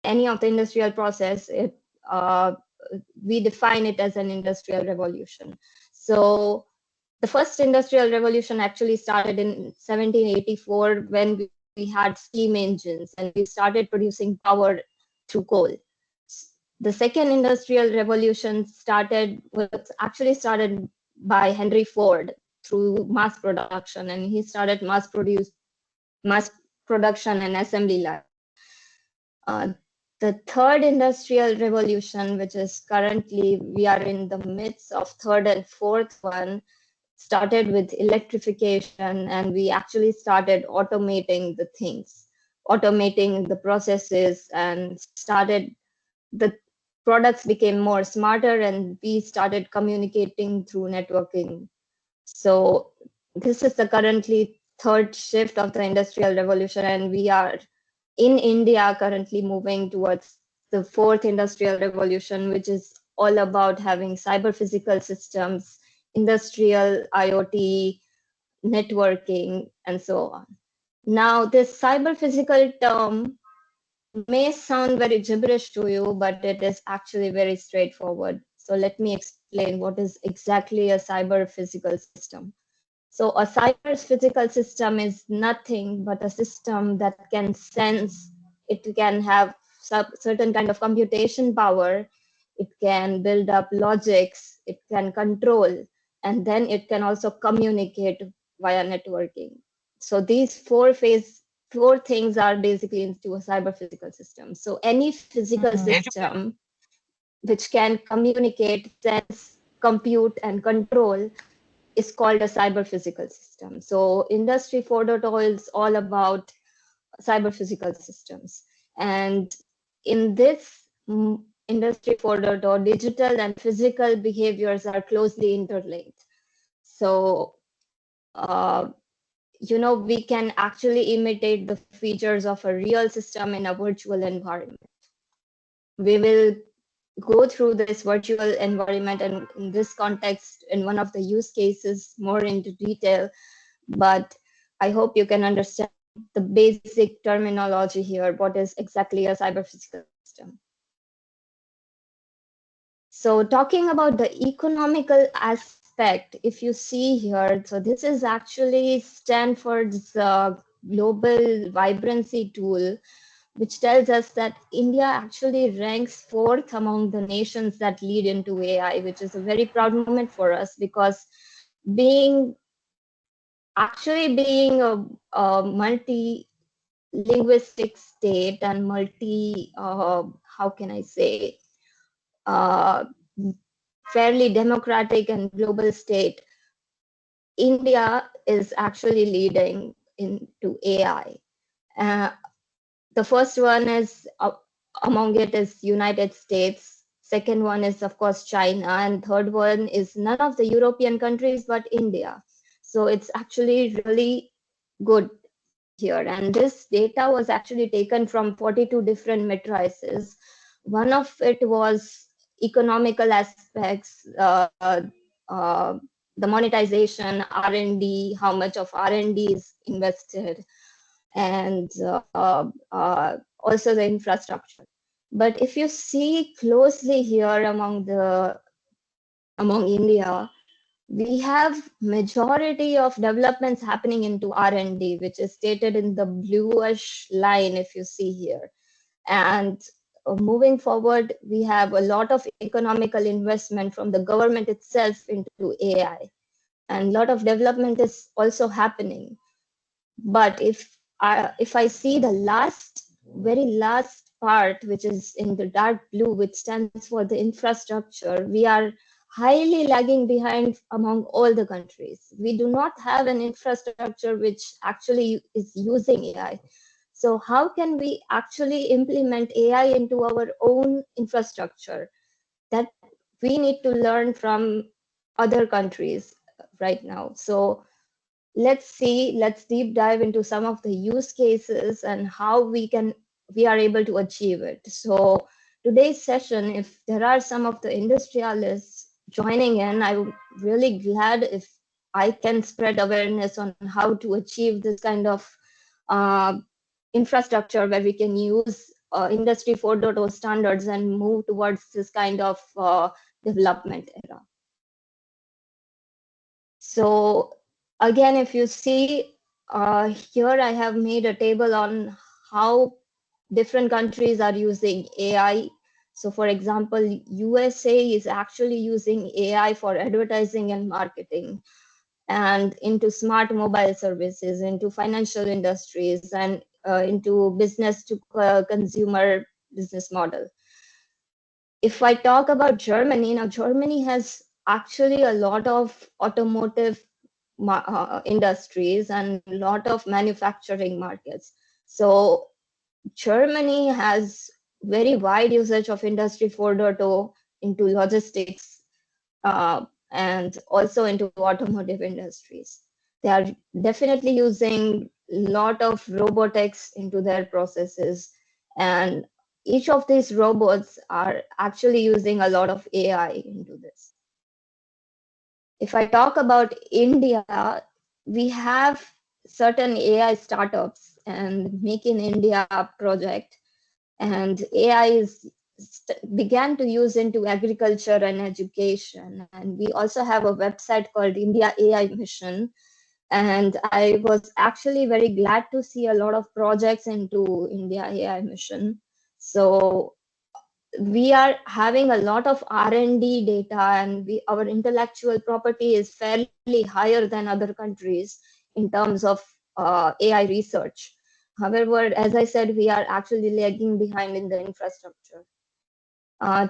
any of the industrial process, we define it as an industrial revolution. So the first industrial revolution actually started in 1784 when we had steam engines and we started producing power through coal. The second industrial revolution was actually started by Henry Ford through mass production, and he started mass production and assembly line. The third industrial revolution, which is currently we are in the midst of third and fourth one, started with electrification, and we actually started automating the things, automating the processes, and the products became more smarter, and we started communicating through networking. So this is the currently third shift of the industrial revolution, and we are in India currently moving towards the fourth industrial revolution, which is all about having cyber physical systems, industrial IoT, networking, and so on. Now, this cyber physical term may sound very gibberish to you, but it is actually very straightforward. So let me explain what is exactly a cyber physical system. So a cyber physical system is nothing but a system that can sense, it can have certain kind of computation power, it can build up logics, it can control, and then it can also communicate via networking. So these four things are basically into a cyber physical system. So any physical system which can communicate, sense, compute, and control is called a cyber physical system. So Industry 4.0 is all about cyber physical systems. And in this Industry 4.0, digital and physical behaviors are closely interlinked. So, we can actually imitate the features of a real system in a virtual environment. We will go through this virtual environment and in this context, in one of the use cases, more into detail, but I hope you can understand the basic terminology here, what is exactly a cyber physical system. So talking about the economical aspect, if you see here, so this is actually Stanford's global vibrancy tool, which tells us that India actually ranks 4th among the nations that lead into AI, which is a very proud moment for us, because being a multi-linguistic state and fairly democratic and global state, India is actually leading into AI. The first one is among it is United States. Second one is, of course, China. And third one is none of the European countries, but India. So it's actually really good here. And this data was actually taken from 42 different matrices. One of it was economical aspects, the monetization, R&D, how much of R&D is invested, and also the infrastructure. But if you see closely here among India, we have majority of developments happening into R&D, which is stated in the bluish line if you see here. And moving forward, we have a lot of economical investment from the government itself into AI, and a lot of development is also happening. But if I see the very last part, which is in the dark blue, which stands for the infrastructure, we are highly lagging behind among all the countries. We do not have an infrastructure which actually is using AI. So how can we actually implement AI into our own infrastructure? That we need to learn from other countries right now. So let's deep dive into some of the use cases and how we are able to achieve it. So today's session, if there are some of the industrialists joining in, I'm really glad if I can spread awareness on how to achieve this kind of infrastructure where we can use Industry 4.0 standards and move towards this kind of development era. So again, if you see here, I have made a table on how different countries are using AI. So for example, USA is actually using AI for advertising and marketing, and into smart mobile services, into financial industries, and into business to consumer business model. If I talk about Germany, now Germany has actually a lot of automotive industries and a lot of manufacturing markets. So Germany has very wide usage of Industry 4.0 into logistics and also into automotive industries. They are definitely using a lot of robotics into their processes, and each of these robots are actually using a lot of AI into this. If I talk about India, we have certain AI startups and Make in India project, and AI is began to use into agriculture and education. And we also have a website called India AI Mission. And I was actually very glad to see a lot of projects into India AI Mission. So we are having a lot of R&D data, and our intellectual property is fairly higher than other countries in terms of AI research. However, as I said, we are actually lagging behind in the infrastructure.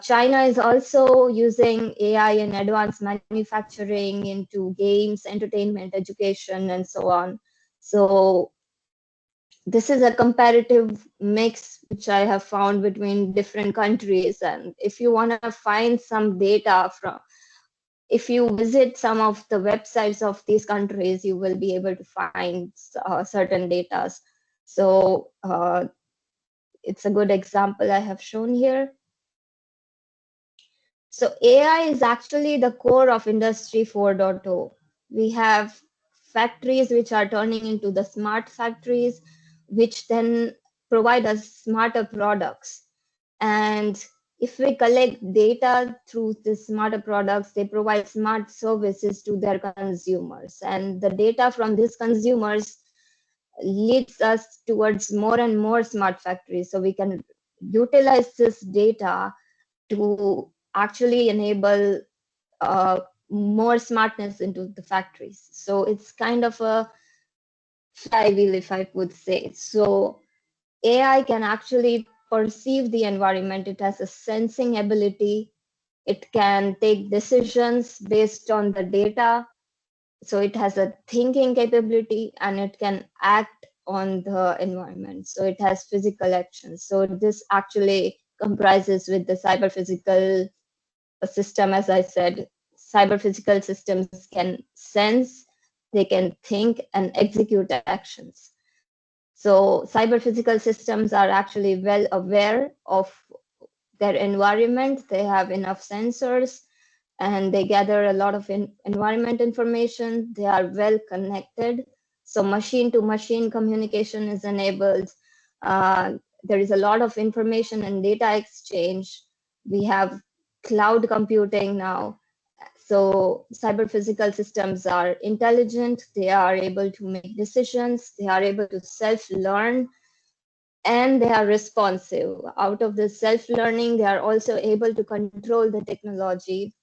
China is also using AI in advanced manufacturing, into games, entertainment, education, and so on. So this is a comparative mix which I have found between different countries. And if you want to find some data from, if you visit some of the websites of these countries, you will be able to find certain data. So it's a good example I have shown here. So AI is actually the core of Industry 4.0. We have factories which are turning into the smart factories, which then provide us smarter products. And if we collect data through the smarter products, they provide smart services to their consumers. And the data from these consumers leads us towards more and more smart factories. So we can utilize this data to actually enable more smartness into the factories. So it's kind of a flywheel, if I would say. So AI can actually perceive the environment. It has a sensing ability. It can take decisions based on the data. So it has a thinking capability, and it can act on the environment. So it has physical actions. So this actually comprises with the cyber physical system. As I said, cyber physical systems can sense, they can think and execute actions. So cyber physical systems are actually well aware of their environment. They have enough sensors, and they gather a lot of environment information. They are well connected. So machine to machine communication is enabled. There is a lot of information and data exchange. We have cloud computing now. So cyber physical systems are intelligent. They are able to make decisions. They are able to self-learn, and they are responsive. Out of this self-learning, they are also able to control the technology,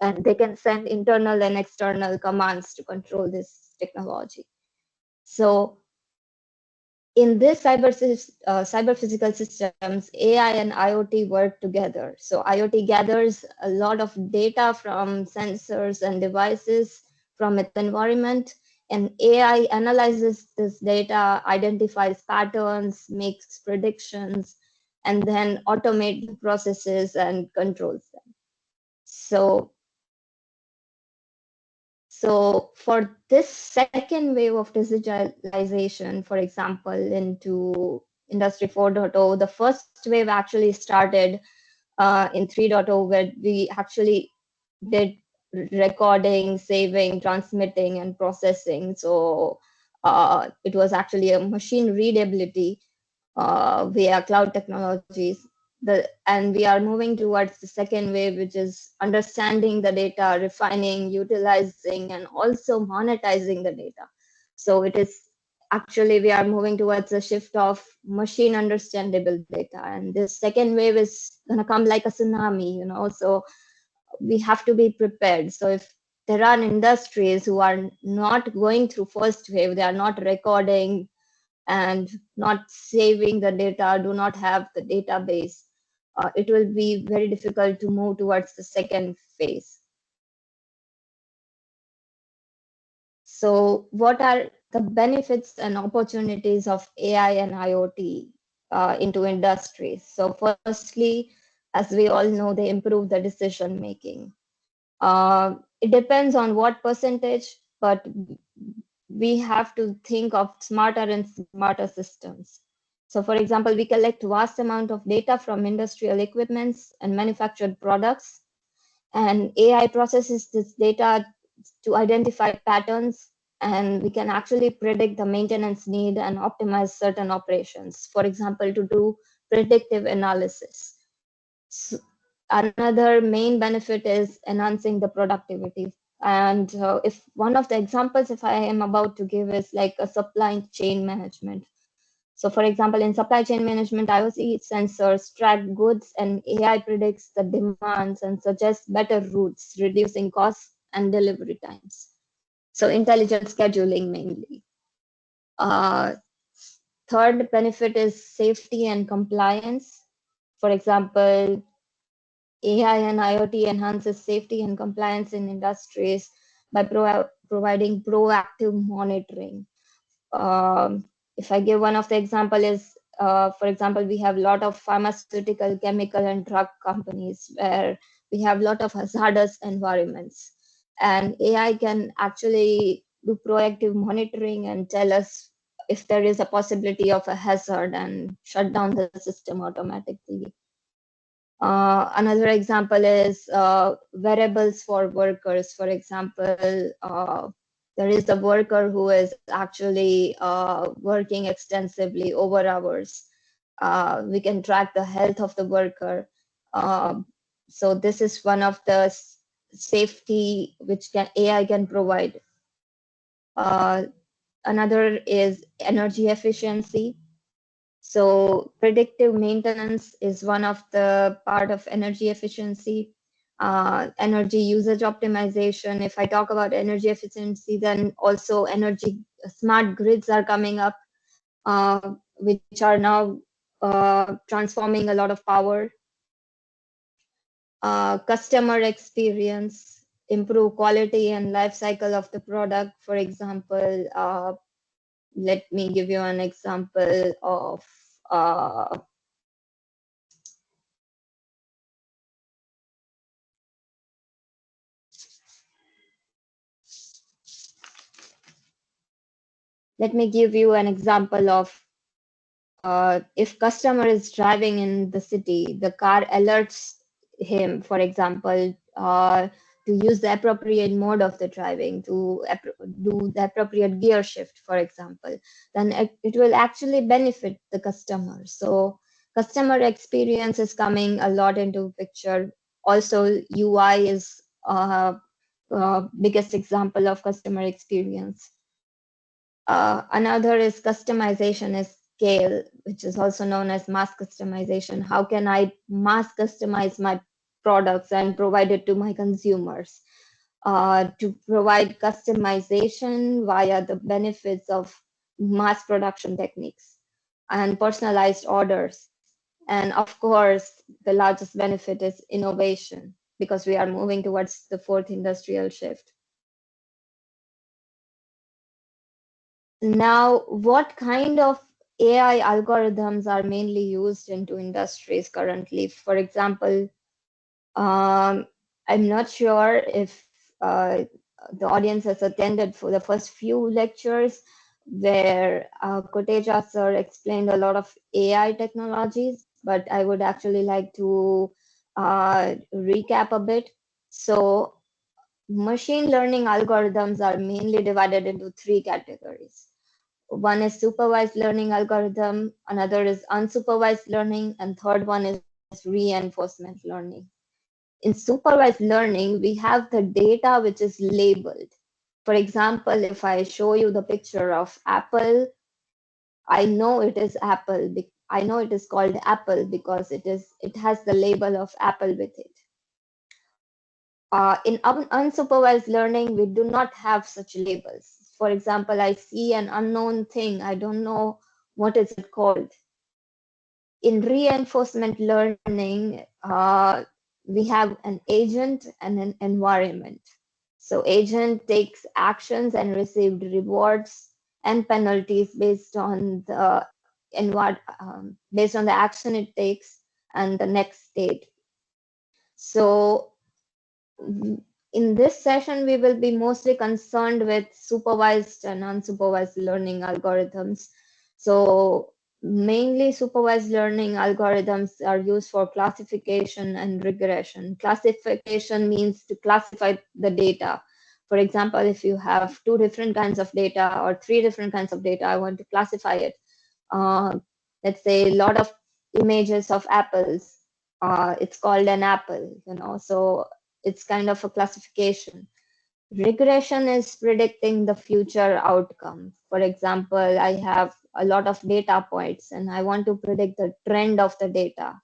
and they can send internal and external commands to control this technology. So in this cyber physical systems, AI and IoT work together. So IoT gathers a lot of data from sensors and devices from its environment, and AI analyzes this data, identifies patterns, makes predictions, and then automate the processes and controls them. So for this second wave of digitalization, for example, into Industry 4.0, the first wave actually started in 3.0, where we actually did recording, saving, transmitting, and processing. So it was actually a machine readability. via cloud technologies. And we are moving towards the second wave, which is understanding the data, refining, utilizing, and also monetizing the data. So it is actually we are moving towards a shift of machine understandable data, and this second wave is going to come like a tsunami, so we have to be prepared. So if there are industries who are not going through first wave, they are not recording and not saving the data, do not have the database, it will be very difficult to move towards the second phase. So what are the benefits and opportunities of AI and IoT into industries? So firstly, as we all know, they improve the decision making. It depends on what percentage, but we have to think of smarter and smarter systems. So for example, we collect vast amount of data from industrial equipments and manufactured products, and AI processes this data to identify patterns, and we can actually predict the maintenance need and optimize certain operations. For example, to do predictive analysis. So another main benefit is enhancing the productivity. And if one of the examples, if I am about to give, is like a supply chain management. So for example, in supply chain management, IoT sensors track goods and AI predicts the demands and suggests better routes, reducing costs and delivery times. So intelligent scheduling mainly. Uh, Third benefit is safety and compliance. For example, AI and IoT enhances safety and compliance in industries by providing proactive monitoring. If I give one of the example is, for example, we have a lot of pharmaceutical, chemical, and drug companies where we have a lot of hazardous environments, and AI can actually do proactive monitoring and tell us if there is a possibility of a hazard and shut down the system automatically. Another example is wearables for workers. For example, there is a worker who is actually working extensively over hours. We can track the health of the worker. So this is one of the safety which AI can provide. Uh, Another is energy efficiency. So predictive maintenance is one of the part of energy efficiency. Energy usage optimization. If I talk about energy efficiency, then also energy smart grids are coming up, which are now transforming a lot of power. Customer experience, improve quality and life cycle of the product. For example, let me give you an example of let me give you an example of if customer is driving in the city, the car alerts him, for example, to use the appropriate mode of the driving, to do the appropriate gear shift, for example, then it will actually benefit the customer. So customer experience is coming a lot into picture. Also, UI is biggest example of customer experience. Another is customization is scale, which is also known as mass customization. How can I mass customize my products and provide it to my consumers? To provide customization via the benefits of mass production techniques and personalized orders. And of course, the largest benefit is innovation because we are moving towards the fourth industrial shift. Now, what kind of AI algorithms are mainly used into industries currently? For example, I'm not sure if the audience has attended for the first few lectures where Koteja sir explained a lot of AI technologies, but I would actually like to recap a bit. So machine learning algorithms are mainly divided into three categories. One is supervised learning algorithm, another is unsupervised learning, and third one is reinforcement learning. In supervised learning, we have the data which is labeled. For example, if I show you the picture of apple, I know it is apple. I know it is called apple because it has the label of apple with it. In unsupervised learning, we do not have such labels. For example, I see an unknown thing. I don't know what is it called. In reinforcement learning, we have an agent and an environment. So agent takes actions and received rewards and penalties based on the action it takes and the next state. So in this session, we will be mostly concerned with supervised and unsupervised learning algorithms. So mainly supervised learning algorithms are used for classification and regression. Classification means to classify the data. For example, if you have two different kinds of data or three different kinds of data, I want to classify it. Let's say a lot of images of apples. It's called an apple, so it's kind of a classification. Regression is predicting the future outcome. For example, I have a lot of data points and I want to predict the trend of the data.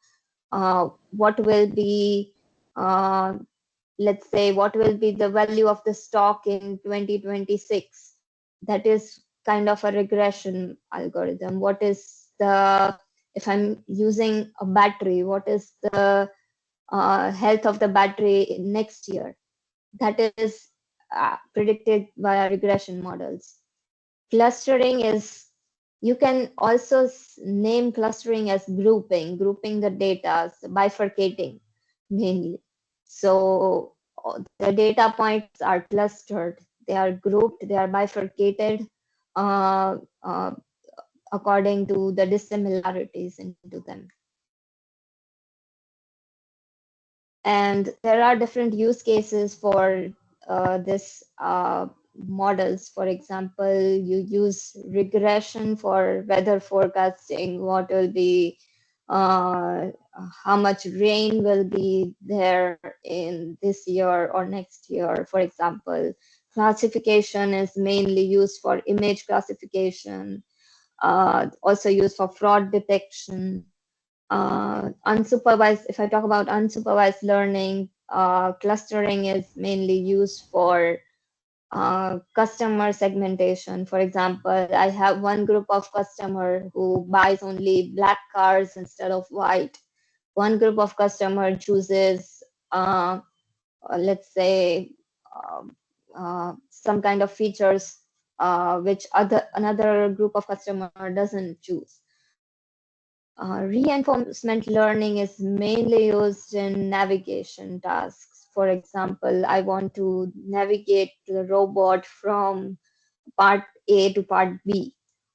What will be, uh, let's say, what will be the value of the stock in 2026? That is kind of a regression algorithm. If I'm using a battery, what is the health of the battery next year? That is predicted via regression models. Clustering is, you can also name clustering as grouping the data, bifurcating mainly. So the data points are clustered, they are grouped, they are bifurcated uh, uh, according to the dissimilarities into them. And there are different use cases for this models. For example, you use regression for weather forecasting, what will be how much rain will be there in this year or next year, for example. Classification is mainly used for image classification, also used for fraud detection. Unsupervised, if I talk about unsupervised learning, clustering is mainly used for customer segmentation. For example, I have one group of customer who buys only black cars instead of white. One group of customer chooses, let's say, some kind of features which another group of customer doesn't choose. Reinforcement learning is mainly used in navigation tasks. For example, I want to navigate the robot from part A to part B,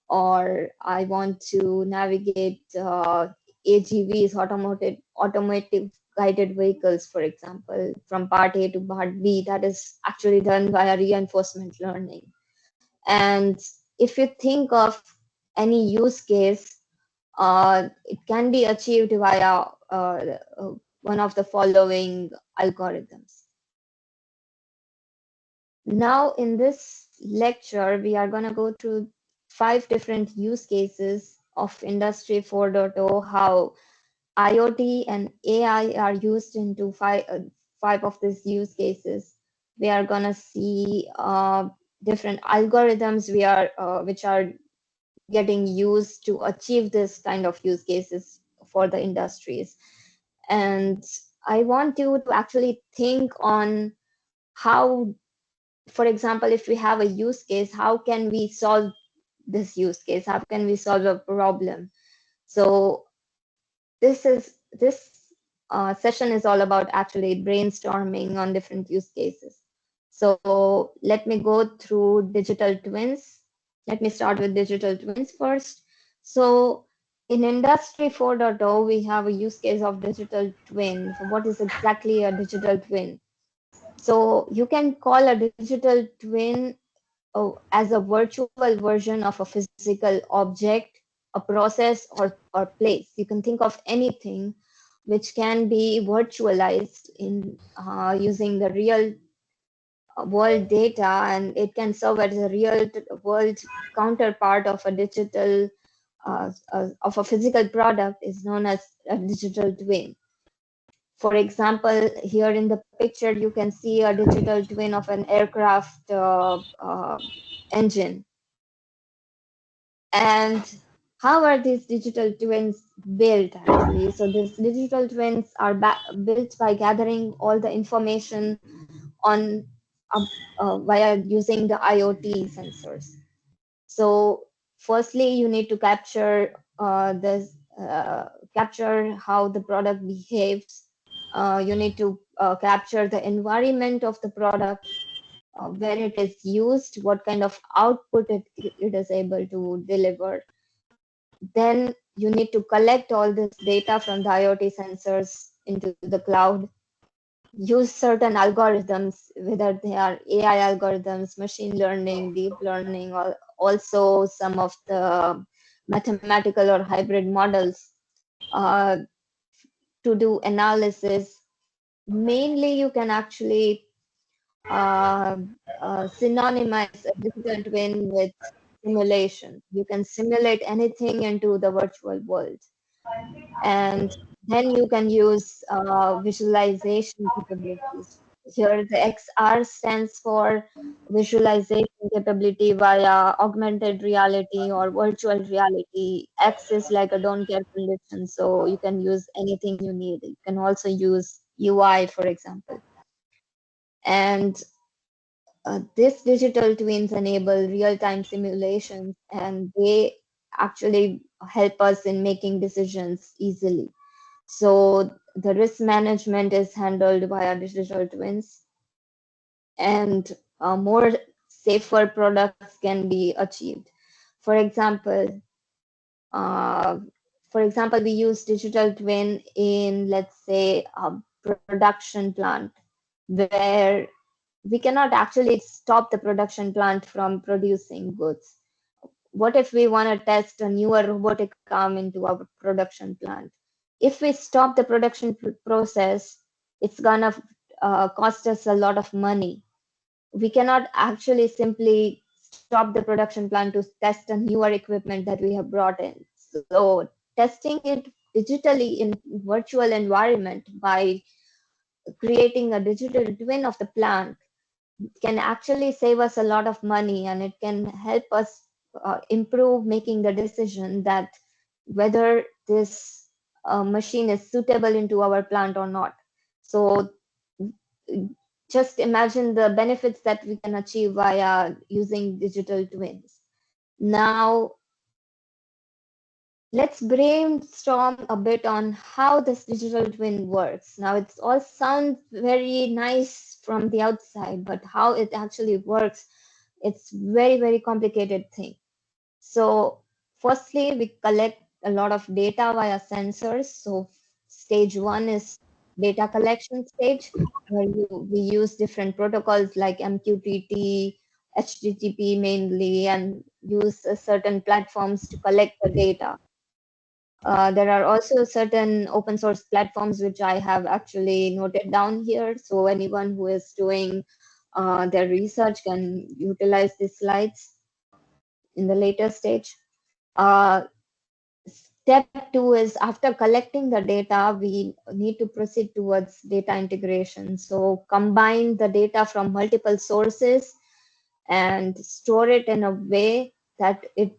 or I want to navigate AGVs, automotive guided vehicles, for example, from part A to part B. That is actually done via reinforcement learning. And if you think of any use case, it can be achieved via one of the following algorithms. Now, in this lecture, we are going to go through 5 different use cases of Industry 4.0, how IoT and AI are used into five of these use cases. We are going to see different algorithms which are getting used to achieve this kind of use cases for the industries. And I want you to actually think on how, for example, if we have a use case, how can we solve this use case? How can we solve a problem? So this session is all about actually brainstorming on different use cases. So let me go through digital twins. Let me start with digital twins first. So in Industry 4.0, we have a use case of digital twin. So what is exactly a digital twin? So you can call a digital twin as a virtual version of a physical object, a process, or place. You can think of anything which can be virtualized in using the real world data, and it can serve as a real world counterpart of a digital of a physical product is known as a digital twin. For example, here in the picture, you can see a digital twin of an aircraft engine. And how are these digital twins built actually? So these digital twins are built by gathering all the information on via using the IoT sensors. So firstly, you need to this capture how the product behaves. You need to capture the environment of the product, where it is used, what kind of output it is able to deliver. Then you need to collect all this data from the IoT sensors into the cloud, use certain algorithms, whether they are AI algorithms, machine learning, deep learning, or also some of the mathematical or hybrid models uh, to do analysis. Mainly, you can actually uh, synonymize a digital twin with simulation. You can simulate anything into the virtual world. And then you can use visualization capabilities. Here, the XR stands for visualization capability via augmented reality or virtual reality. X is like a don't care condition, so you can use anything you need. You can also use UI, for example. And these digital twins enable real-time simulations, and they actually help us in making decisions easily. So the risk management is handled via digital twins, and more safer products can be achieved. For example, uh, we use digital twin in, let's say, a production plant where we cannot actually stop the production plant from producing goods. What if we want to test a newer robotic arm into our production plant? If we stop the production process, it's gonna cost us a lot of money. We cannot actually simply stop the production plant to test a newer equipment that we have brought in. So testing it digitally in virtual environment by creating a digital twin of the plant can actually save us a lot of money, and it can help us improve making the decision that whether this machine is suitable into our plant or not. So just imagine the benefits that we can achieve via using digital twins. Now, let's brainstorm a bit on how this digital twin works. Now, it's all sounds very nice from the outside, but how it actually works, it's very complicated thing. So firstly, we collect a lot of data via sensors. So stage one is data collection stage, where we use different protocols like MQTT, HTTP mainly, and use certain platforms to collect the data. There are also certain open source platforms which I have actually noted down here. So anyone who is doing their research can utilize these slides in the later stage. Uh, Step two is after collecting the data, we need to proceed towards data integration. So combine the data from multiple sources and store it in a way that it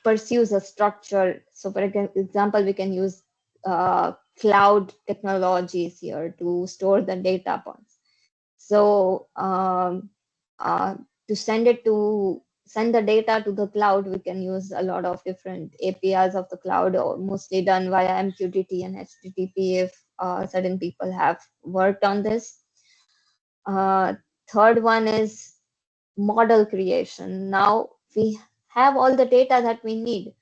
pursues a structure. So for example, we can use cloud technologies here to store the data points. So uh, to send the data to the cloud, we can use a lot of different APIs of the cloud, or mostly done via MQTT and HTTP if certain people have worked on this. Third one is model creation. Now we have all the data that we need.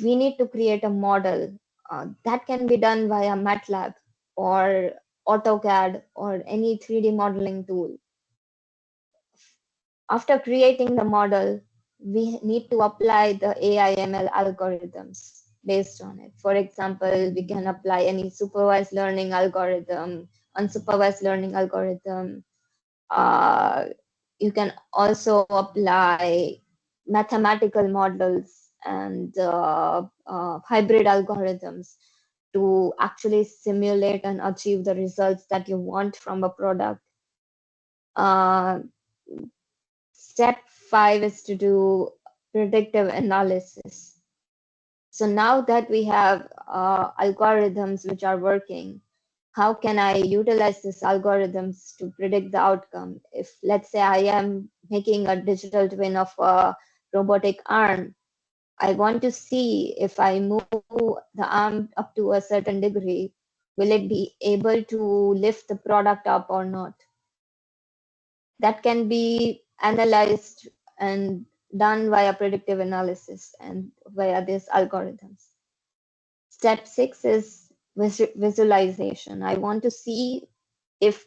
We need to create a model that can be done via MATLAB or AutoCAD or any 3D modeling tool. After creating the model, we need to apply the AI/ML algorithms based on it. For example, we can apply any supervised learning algorithm, unsupervised learning algorithm. Uh, you can also apply mathematical models and hybrid algorithms to actually simulate and achieve the results that you want from a product. Uh, Step 5 is to do predictive analysis. So now that we have algorithms which are working, how can I utilize these algorithms to predict the outcome? If, let's say, I am making a digital twin of a robotic arm, I want to see if I move the arm up to a certain degree, will it be able to lift the product up or not? That can be analyzed and done via predictive analysis and via these algorithms. Step 6 is visualization. I want to see if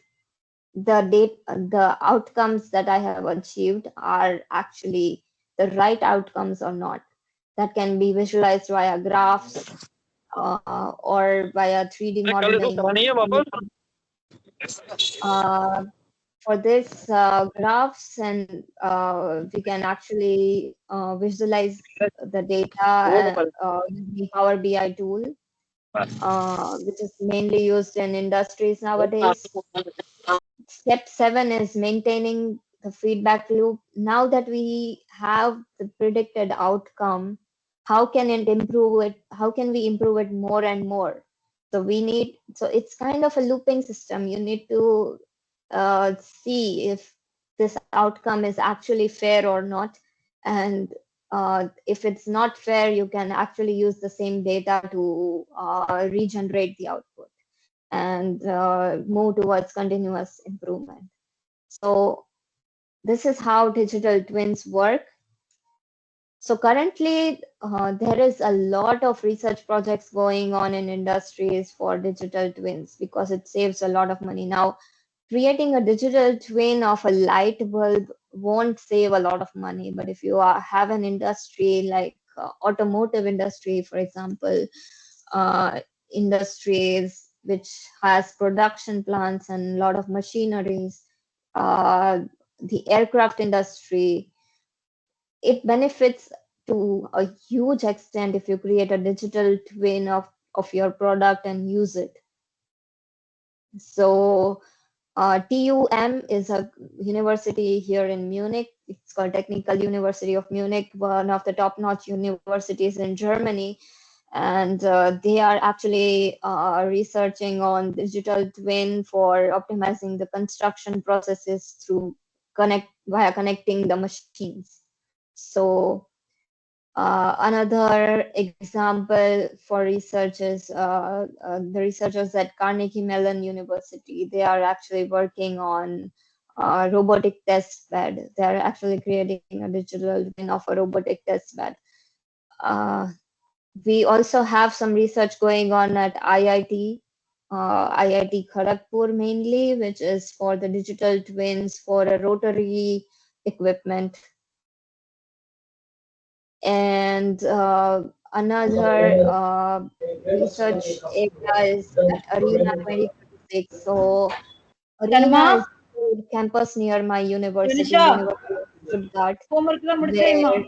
the outcomes that I have achieved are actually the right outcomes or not. That can be visualized via graphs or via 3D modeling. Uh, for this graphs and we can actually visualize the data using Power BI tool, which is mainly used in industries nowadays. Step 7 is maintaining the feedback loop. Now that we have the predicted outcome, how can it improve it? How can we improve it more and more? So it's kind of a looping system. You need to see if this outcome is actually fair or not. And if it's not fair, you can actually use the same data to regenerate the output and move towards continuous improvement. So this is how digital twins work. So currently, there is a lot of research projects going on in industries for digital twins because it saves a lot of money. Now, creating a digital twin of a light bulb won't save a lot of money, but if you have an industry like automotive industry, for example, industries which has production plants and a lot of machineries, uh, the aircraft industry, it benefits to a huge extent if you create a digital twin of your product and use it. So TUM is a university here in Munich. It's called Technical University of Munich, one of the top-notch universities in Germany. And they are actually researching on digital twin for optimizing the construction processes through via connecting the machines. So another example for research is the researchers at Carnegie Mellon University. They are actually working on robotic test bed. They are actually creating a digital twin of a robotic test bed. Uh, we also have some research going on at IIT Kharagpur mainly, which is for the digital twins for a rotary equipment. And another research area is at Arena 2026. So Arena is a campus near my university, University of Stuttgart, where,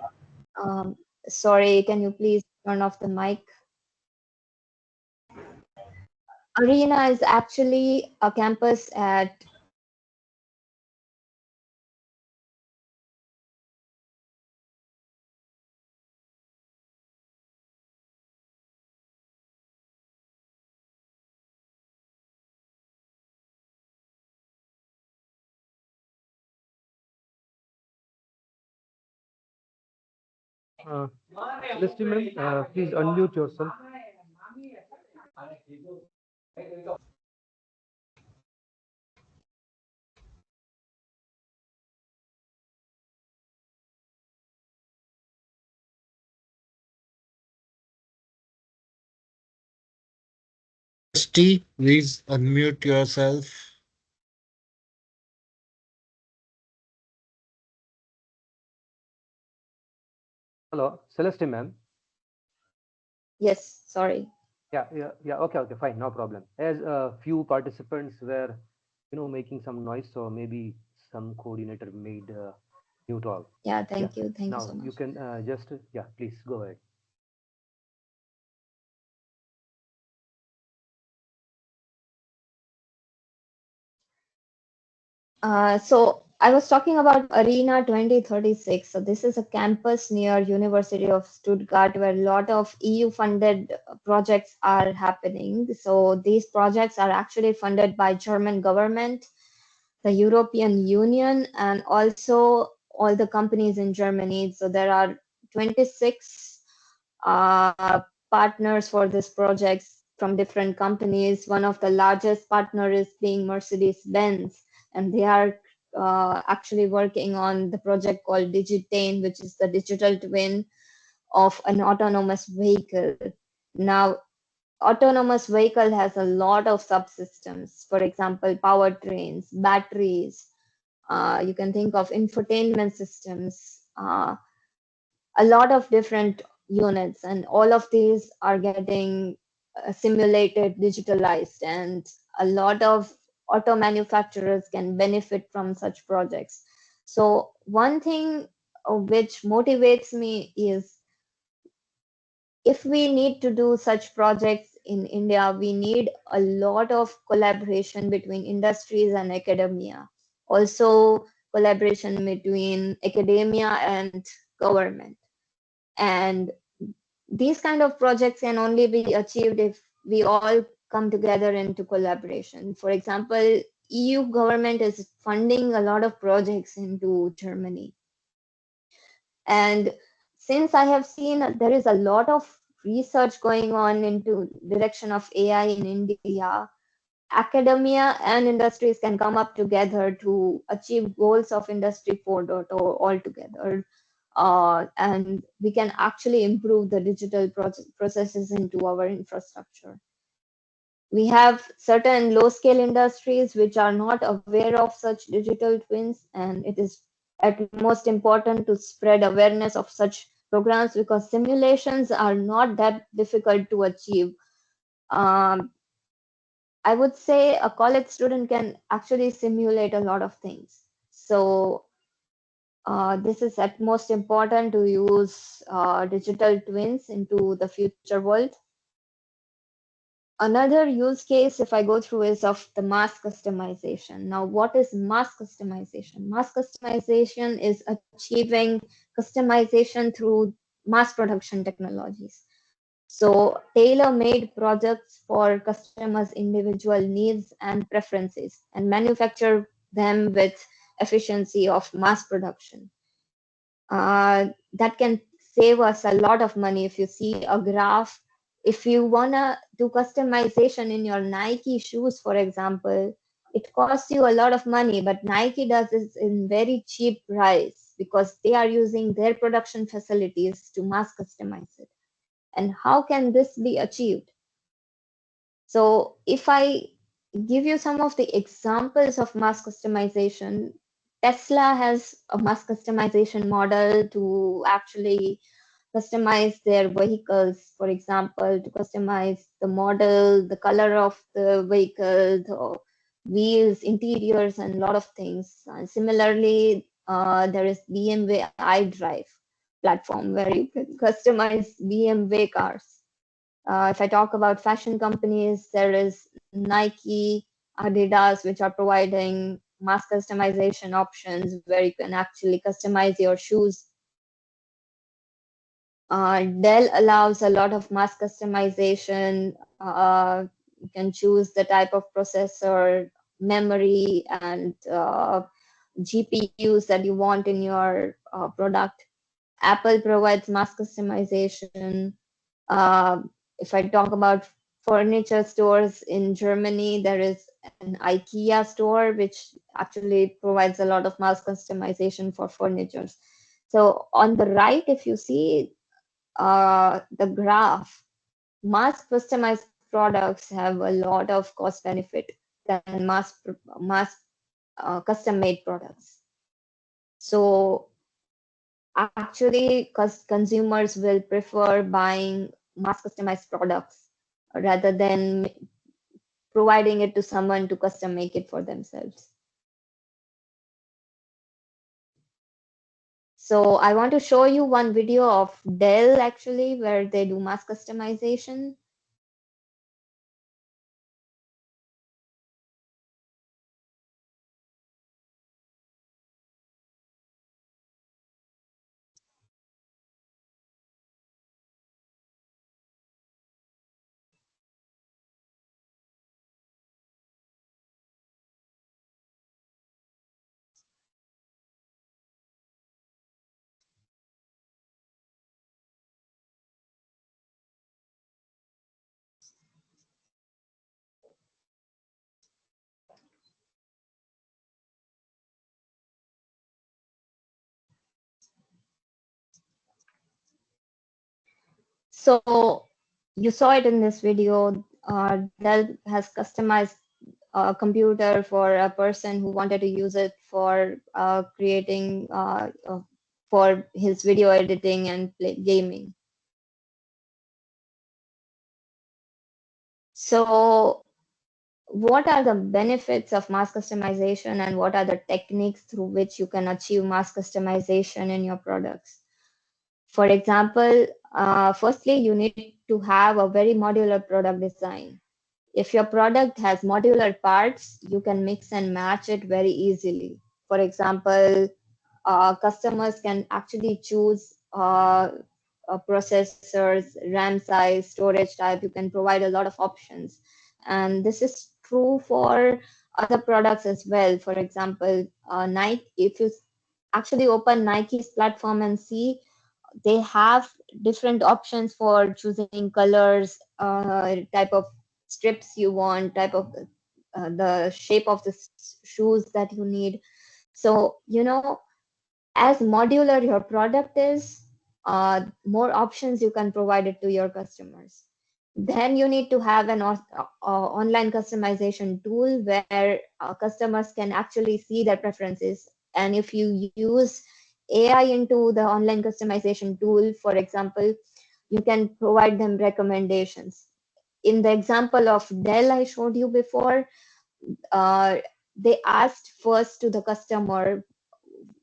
um, sorry, can you please turn off the mic? Arena is actually a campus at Uh, Leslie ma'am, please unmute yourself. Steve, please unmute yourself. Hello, Celeste ma'am. Yes, sorry. Yeah. Okay. Fine. No problem. As a few participants were, making some noise, so maybe some coordinator made mute all. Yeah, Yeah. thank you. Thank you so Now you much. can just, yeah, please go ahead. So I was talking about Arena 2036. So this is a campus near University of Stuttgart where a lot of EU funded projects are happening. So these projects are actually funded by German government, the European Union, and also all the companies in Germany. So there are 26 uh, partners for this projects from different companies. One of the largest partner is being Mercedes-Benz, and they are actually working on the project called Digitain, which is the digital twin of an autonomous vehicle. Now, autonomous vehicle has a lot of subsystems. For example, powertrains, batteries. You can think of infotainment systems. A lot of different units, and all of these are getting simulated, digitalized, and a lot of auto manufacturers can benefit from such projects. So one thing which motivates me is if we need to do such projects in India, we need a lot of collaboration between industries and academia. Also, collaboration between academia and government. And these kind of projects can only be achieved if we all come together into collaboration. For example, EU government is funding a lot of projects into Germany. And since I have seen there is a lot of research going on into direction of AI in India, academia and industries can come up together to achieve goals of Industry 4.0 altogether. And we can actually improve the digital processes into our infrastructure. We have certain low scale industries which are not aware of such digital twins, and it is at most important to spread awareness of such programs because simulations are not that difficult to achieve. Um, I would say a college student can actually simulate a lot of things. So this is at most important to use digital twins into the future world. Another use case, if I go through, is of the mass customization. Now, what is mass customization? Mass customization is achieving customization through mass production technologies. So, tailor-made products for customers' individual needs and preferences, and manufacture them with efficiency of mass production. That can save us a lot of money. If you see a graph, if you wanna do customization in your Nike shoes, for example, it costs you a lot of money, but Nike does this in very cheap price because they are using their production facilities to mass customize it. And how can this be achieved? So if I give you some of the examples of mass customization, Tesla has a mass customization model to actually customize their vehicles, for example, to customize the model, the color of the vehicle, the wheels, interiors, and a lot of things. And similarly, there is BMW iDrive platform where you can customize BMW cars. If I talk about fashion companies, there is Nike, Adidas, which are providing mass customization options where you can actually customize your shoes. Dell allows a lot of mass customization. You can choose the type of processor, memory, and GPUs that you want in your product. Apple provides mass customization. Uh, if I talk about furniture stores in Germany, there is an IKEA store which actually provides a lot of mass customization for furniture. So on the right, if you see the graph, mass customized products have a lot of cost benefit than mass custom made products. So actually, because consumers will prefer buying mass customized products rather than providing it to someone to custom make it for themselves. So I want to show you one video of Dell actually where they do mass customization. So you saw it in this video. Dell has customized a computer for a person who wanted to use it for creating for his video editing and gaming. So what are the benefits of mass customization and what are the techniques through which you can achieve mass customization in your products? For example, firstly, you need to have a very modular product design. If your product has modular parts, you can mix and match it very easily. For example, customers can actually choose processors, RAM size, storage type. You can provide a lot of options. And this is true for other products as well. For example, Nike, if you actually open Nike's platform and see, they have different options for choosing colors, type of strips you want, type of the shape of the shoes that you need. So, as modular your product is, more options you can provide it to your customers. Then you need to have an online customization tool where customers can actually see their preferences. And if you use AI into the online customization tool, for example, you can provide them recommendations. In the example of Dell I showed you before, uh, they asked first to the customer,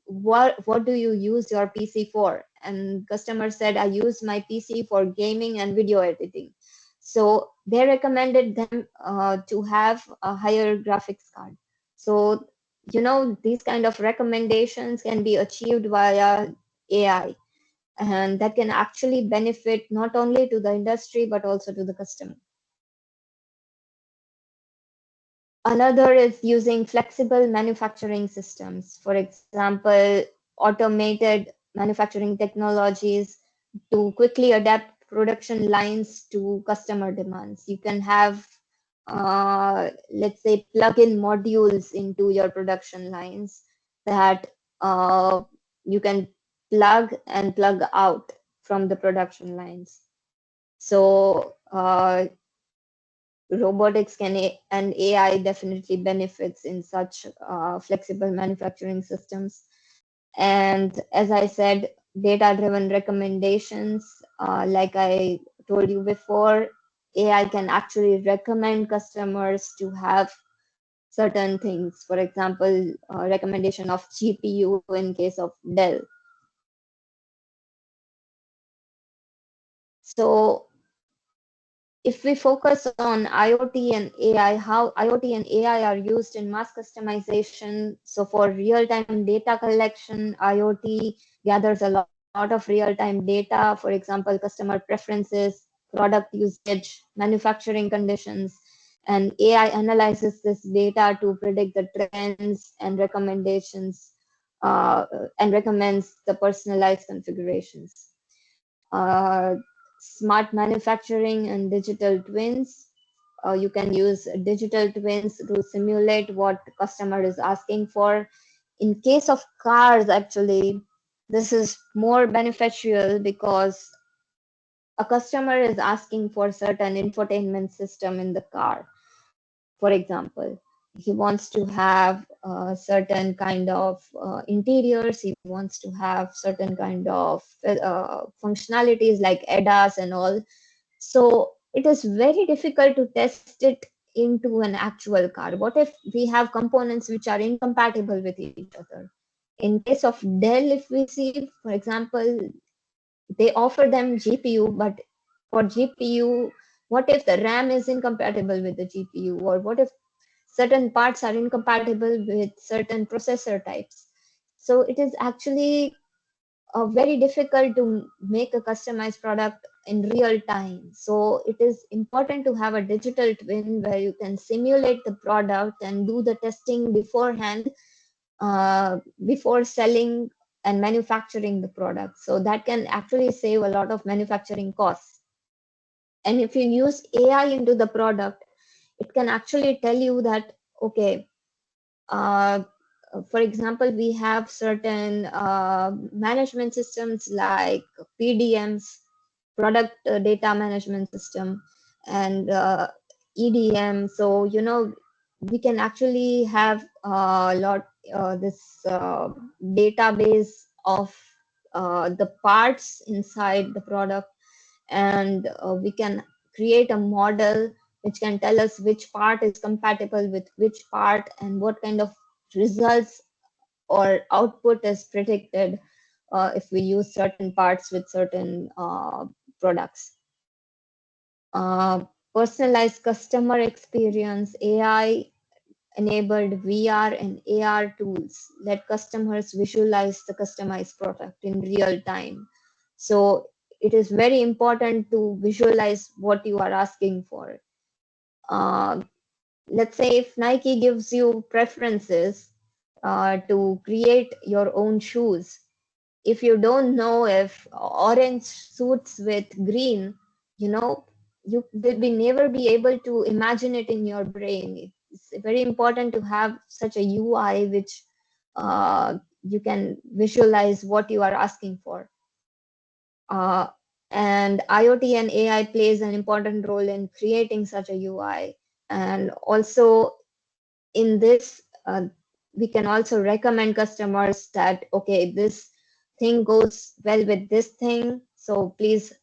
what do you use your PC for? And customer said, I use my PC for gaming and video editing. So they recommended them to have a higher graphics card. So these kind of recommendations can be achieved via AI, and that can actually benefit not only to the industry but also to the customer. Another is using flexible manufacturing systems. For example, automated manufacturing technologies to quickly adapt production lines to customer demands. You can have, let's say, plug-in modules into your production lines that you can plug and plug out from the production lines. So robotics and AI definitely benefits in such flexible manufacturing systems. And as I said, data-driven recommendations, like I told you before, AI can actually recommend customers to have certain things. For example, recommendation of GPU in case of Dell. So if we focus on IoT and AI, how IoT and AI are used in mass customization. So for real-time data collection, IoT gathers a lot of real-time data, for example, customer preferences, product usage, manufacturing conditions, and AI analyzes this data to predict the trends and recommendations uh, and recommends the personalized configurations. Uh, Smart manufacturing and digital twins. You can use digital twins to simulate what customer is asking for. In case of cars, actually, this is more beneficial because a customer is asking for certain infotainment system in the car, for example. he wants to have certain kind of interiors. He wants to have certain kind of functionalities like ADAS and all. So it is very difficult to test it into an actual car. What if we have components which are incompatible with each other? In case of Dell, if we see, for example, they offer them GPU, but for GPU, what if the RAM is incompatible with the GPU, or what if certain parts are incompatible with certain processor types? So it is actually very difficult to make a customized product in real time. So it is important to have a digital twin where you can simulate the product and do the testing beforehand, before selling and manufacturing the product. So that can actually save a lot of manufacturing costs. And if you use AI into the product, it can actually tell you that, okay, uh, for example, we have certain management systems like PDMs, product data management system, and EDM. So, we can actually have a lot this database of the parts inside the product, and we can create a model which can tell us which part is compatible with which part and what kind of results or output is predicted if we use certain parts with certain products. Personalized customer experience, AI enabled VR and AR tools let customers visualize the customized product in real time. So it is very important to visualize what you are asking for. Uh, let's say if Nike gives you preferences to create your own shoes, if you don't know if orange suits with green, you know, you will be never be able to imagine it in your brain. It's very important to have such a UI which you can visualize what you are asking for. Uh, and IoT and AI plays an important role in creating such a UI. And also in this, we can also recommend customers that, okay, this thing goes well with this thing. So please,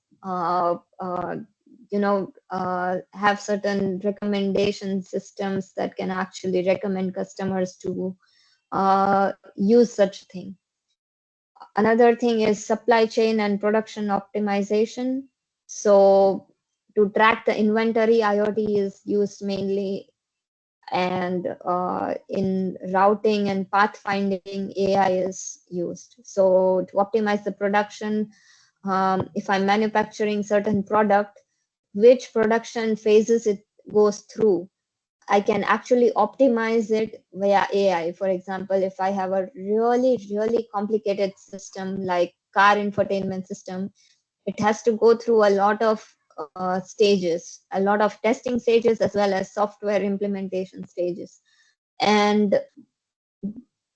have certain recommendation systems that can actually recommend customers to use such thing. Another thing is supply chain and production optimization. So to track the inventory, IoT is used mainly, and in routing and pathfinding, AI is used. So to optimize the production, if I'm manufacturing certain product, which production phases it goes through, I can actually optimize it via AI. For example, if I have a really, really complicated system like car infotainment system, it has to go through a lot of stages, a lot of testing stages, as well as software implementation stages. And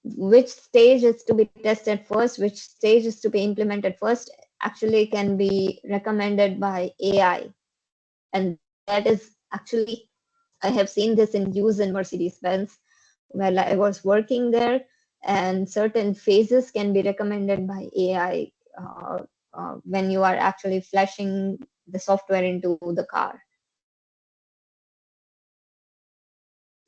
which stage is to be tested first, which stage is to be implemented first, actually can be recommended by AI. And that is actually, I have seen this in use in Mercedes-Benz, while I was working there, and certain phases can be recommended by AI when you are actually flashing the software into the car.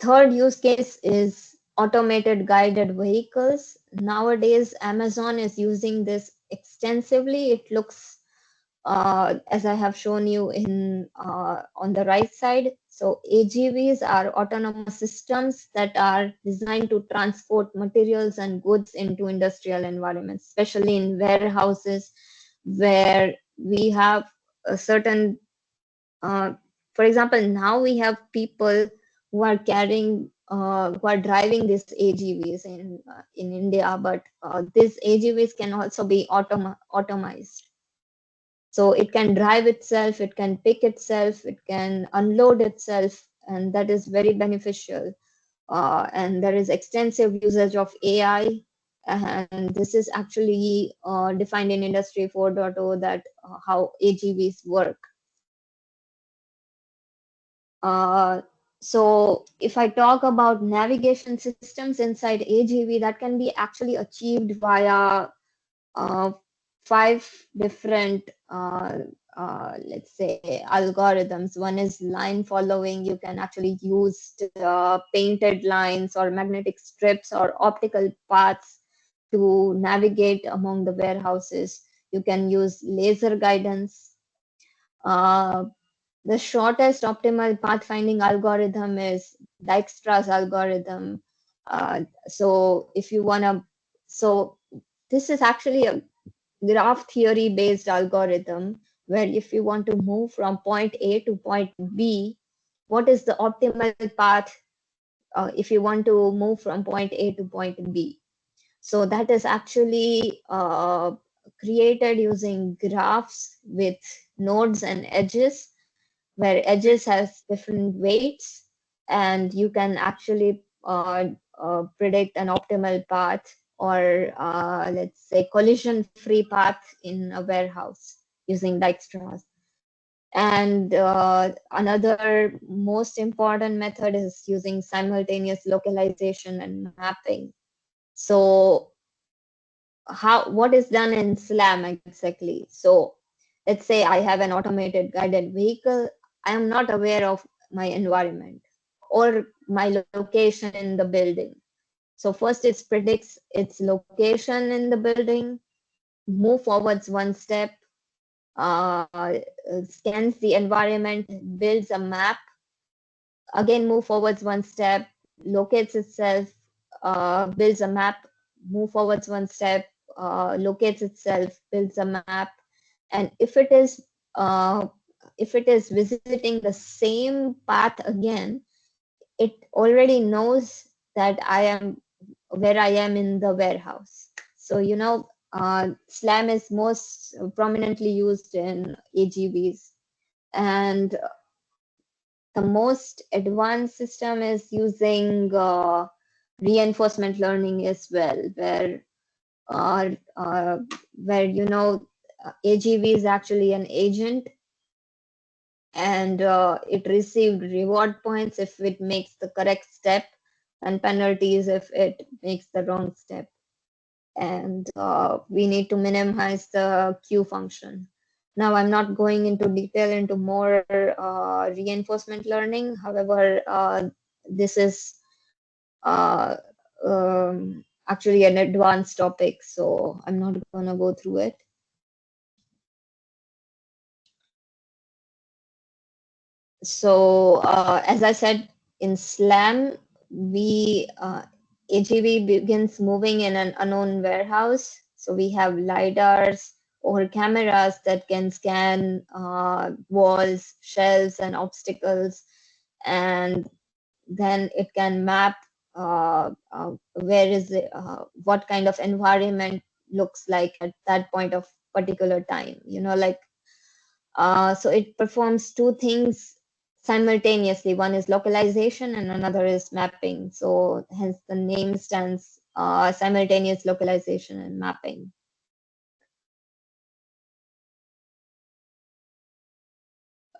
Third use case is automated guided vehicles. Nowadays, Amazon is using this extensively. It looks, as I have shown you in on the right side. So AGVs are autonomous systems that are designed to transport materials and goods into industrial environments, especially in warehouses where we have a certain, uh, for example, now we have people who are carrying, who are driving these AGVs in India, but these AGVs can also be automized. So it can drive itself, it can pick itself, it can unload itself, and that is very beneficial. And there is extensive usage of AI, and this is actually defined in Industry 4.0 that how AGVs work. So if I talk about navigation systems inside AGV, that can be actually achieved via uh, 5 different, let's say, algorithms. One is line following. You can actually use painted lines or magnetic strips or optical paths to navigate among the warehouses. You can use laser guidance. Uh, the shortest optimal pathfinding algorithm is Dijkstra's algorithm. So if you want to, so this is actually a graph theory based algorithm where if you want to move from point A to point B, what is the optimal path if you want to move from point A to point B? So that is actually created using graphs with nodes and edges, where edges has different weights, and you can actually predict an optimal path or let's say collision-free path in a warehouse using Dijkstra's. And another most important method is using simultaneous localization and mapping. So what is done in SLAM exactly? So let's say I have an automated guided vehicle. I am not aware of my environment or my location in the building. So first it predicts its location in the building, move forwards one step, scans the environment, builds a map, again move forwards one step, locates itself, builds a map, move forwards one step, locates itself, builds a map, and if it is visiting the same path again, it already knows that I am where I am in the warehouse. So SLAM is most prominently used in AGVs, and the most advanced system is using reinforcement learning as well, uh, uh, where AGV is actually an agent, and it received reward points if it makes the correct step, and penalties if it makes the wrong step. And we need to minimize the queue function. Now, I'm not going into detail into more reinforcement learning. However, this is uh, actually an advanced topic, so I'm not going to go through it. So, as I said, in SLAM, AGV begins moving in an unknown warehouse. So we have LiDARs or cameras that can scan walls, shelves, and obstacles, and then it can map where is it, what kind of environment looks like at that point of particular time. So it performs two things simultaneously. One is localization and another is mapping. So hence the name stands simultaneous localization and mapping.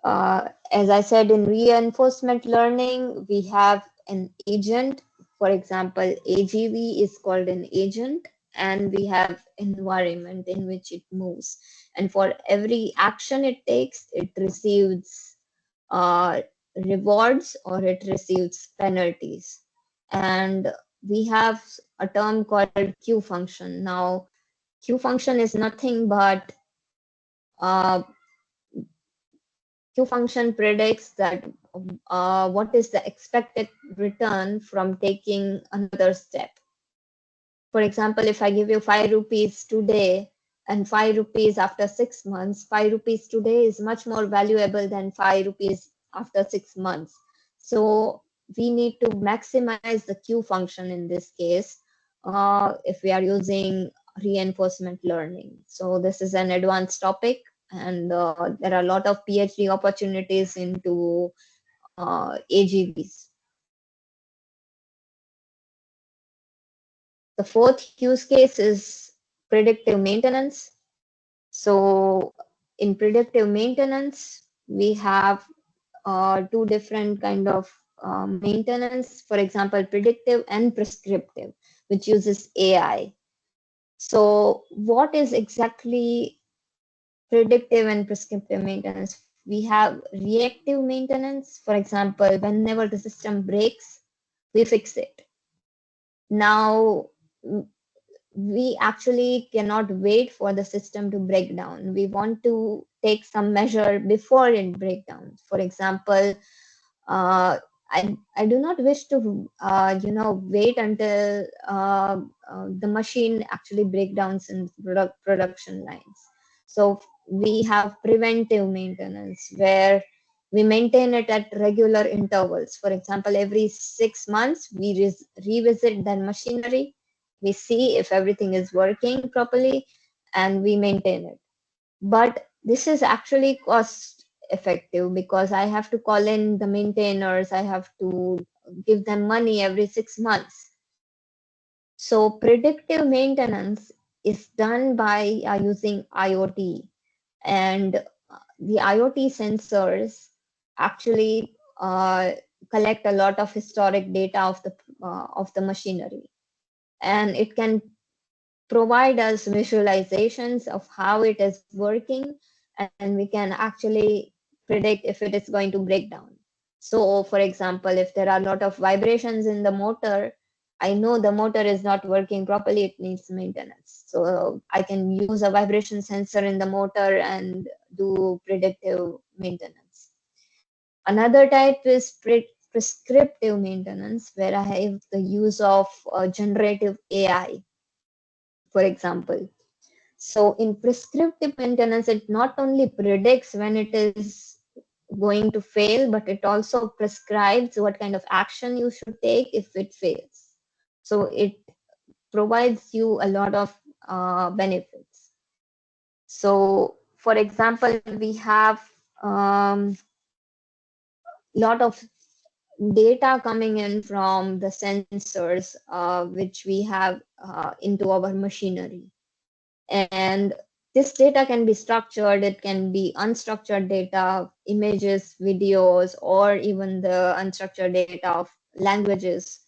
As I said, in reinforcement learning, we have an agent. For example, AGV is called an agent, and we have environment in which it moves. And for every action it takes, it receives uh, rewards or it receives penalties. And we have a term called Q function. Now, Q function is nothing but uh, Q function predicts that what is the expected return from taking another step. For example, if I give you 5 rupees today and 5 rupees after 6 months, 5 rupees today is much more valuable than 5 rupees after 6 months. So we need to maximize the Q function in this case if we are using reinforcement learning. So this is an advanced topic, and there are a lot of PhD opportunities into AGVs. The fourth use case is predictive maintenance. So in predictive maintenance, we have two different kind of maintenance, for example, predictive and prescriptive, which uses AI. So what is exactly predictive and prescriptive maintenance? We have reactive maintenance. For example, whenever the system breaks, we fix it. Now, we actually cannot wait for the system to break down. We want to take some measure before it breaks down. For example, I do not wish to wait until the machine actually breakdowns in production lines. So we have preventive maintenance where we maintain it at regular intervals. For example, every 6 months we revisit that machinery, we see if everything is working properly, and we maintain it. But this is actually cost effective because I have to call in the maintainers, I have to give them money every 6 months. So predictive maintenance is done by using IoT, and the IoT sensors actually collect a lot of historic data of the machinery, and it can provide us visualizations of how it is working, and we can actually predict if it is going to break down. So for example, if there are a lot of vibrations in the motor, I know the motor is not working properly, it needs maintenance. So I can use a vibration sensor in the motor and do predictive maintenance. Another type is prescriptive maintenance, where I have the use of generative AI, for example. So in prescriptive maintenance, it not only predicts when it is going to fail, but it also prescribes what kind of action you should take if it fails. So it provides you a lot of benefits. So for example, we have lot of data coming in from the sensors which we have into our machinery. And this data can be structured, it can be unstructured data, images, videos, or even the unstructured data of languages.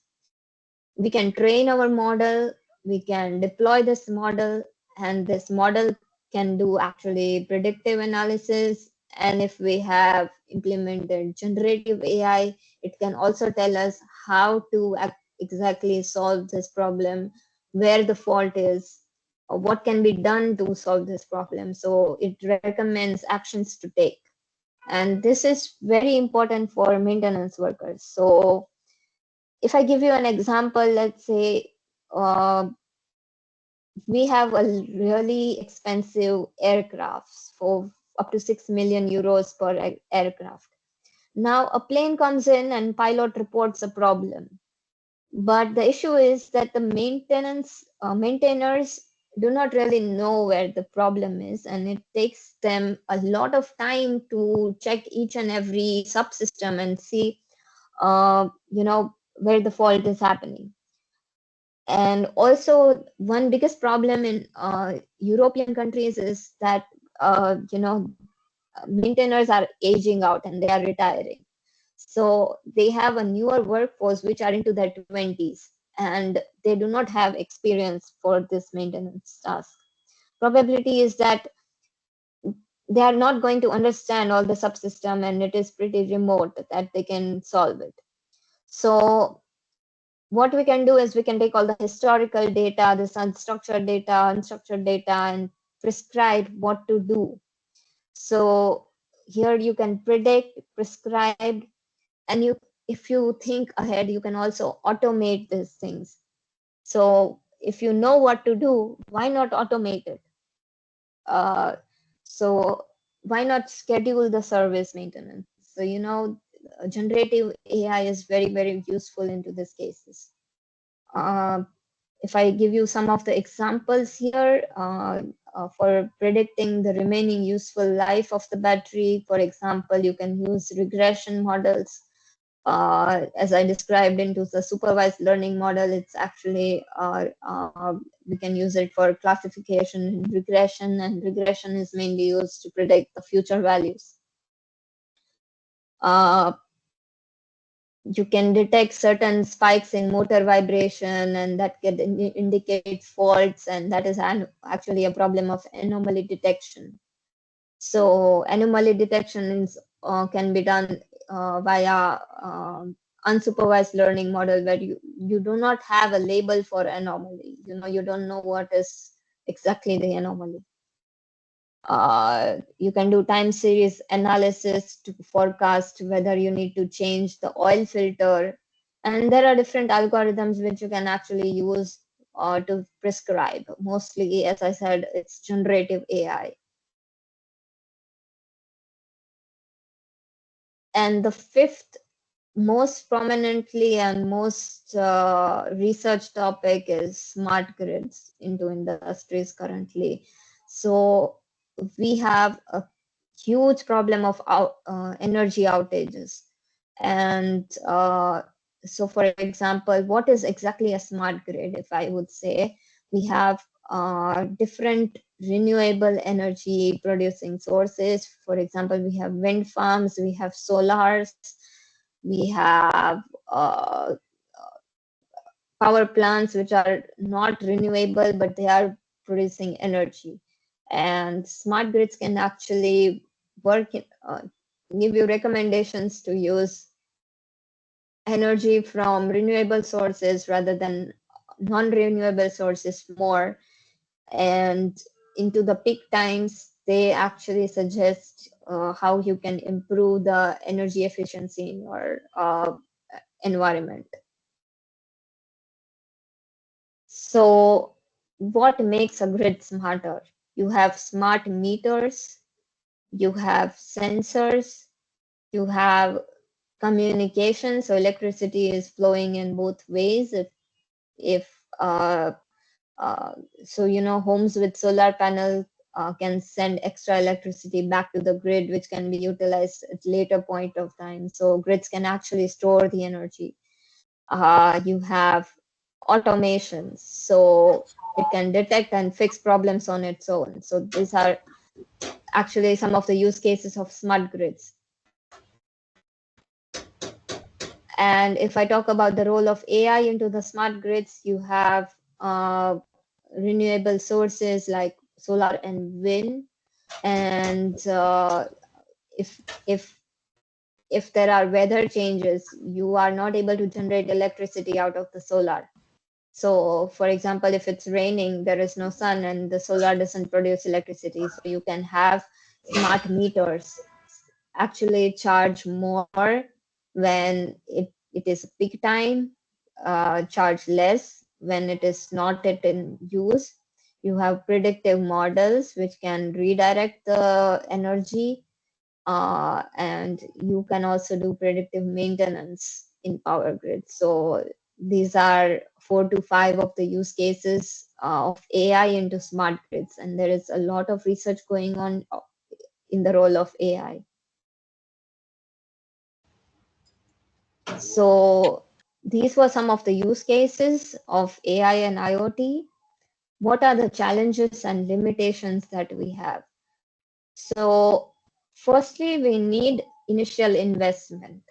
We can train our model, we can deploy this model, and this model can do actually predictive analysis. And if we have implemented generative AI, it can also tell us how to exactly solve this problem, where the fault is, or what can be done to solve this problem. So it recommends actions to take. And this is very important for maintenance workers. So if I give you an example, let's say we have a really expensive aircrafts for up to 6 million euros per aircraft. Now a plane comes in and pilot reports a problem. But the issue is that the maintainers do not really know where the problem is, and it takes them a lot of time to check each and every subsystem and see, where the fault is happening. And also, one biggest problem in European countries is that maintainers are aging out and they are retiring. So they have a newer workforce which are into their 20s, and they do not have experience for this maintenance task. Probability is that they are not going to understand all the subsystem, and it is pretty remote that they can solve it. So what we can do is we can take all the historical data, this unstructured data, and prescribe what to do. So here you can predict, prescribe, and if you think ahead, you can also automate these things. So if you know what to do, why not automate it? Uh, so why not schedule the service maintenance? So generative AI is very, very useful into these cases. If I give you some of the examples here for predicting the remaining useful life of the battery, for example, you can use regression models. As I described into the supervised learning model, it's actually, we can use it for classification and regression is mainly used to predict the future values. You can detect certain spikes in motor vibration, and that can indicate faults, and that is actually a problem of anomaly detection. So anomaly detection can be done via unsupervised learning model, where you do not have a label for anomaly. You don't know what is exactly the anomaly. You can do time series analysis to forecast whether you need to change the oil filter. And there are different algorithms which you can actually use to prescribe. Mostly, as I said, it's generative AI. And the fifth most prominently and most research topic is smart grids into industries currently. So we have a huge problem of energy outages. And so, for example, what is exactly a smart grid? If I would say, we have different renewable energy producing sources. For example, we have wind farms, we have solars, we have power plants which are not renewable, but they are producing energy. And smart grids can actually give you recommendations to use energy from renewable sources rather than non-renewable sources more. And into the peak times, they actually suggest how you can improve the energy efficiency in your environment. So what makes a grid smarter? You have smart meters, you have sensors, you have communication. So electricity is flowing in both ways. If uh, so, homes with solar panels can send extra electricity back to the grid, which can be utilized at later point of time. So grids can actually store the energy. You have automation, so it can detect and fix problems on its own. So these are actually some of the use cases of smart grids. And if I talk about the role of AI into the smart grids, you have renewable sources like solar and wind. And if if if there are weather changes, you are not able to generate electricity out of the solar. So, for example, if it's raining, there is no sun and the solar doesn't produce electricity. So you can have smart meters actually charge more when it is peak time, charge less when it is not yet in use. You have predictive models which can redirect the energy, and you can also do predictive maintenance in power grid. So these are 4 to 5 of the use cases of AI into smart grids, and there is a lot of research going on in the role of AI. So these were some of the use cases of AI and IoT. What are the challenges and limitations that we have? So firstly, we need initial investment,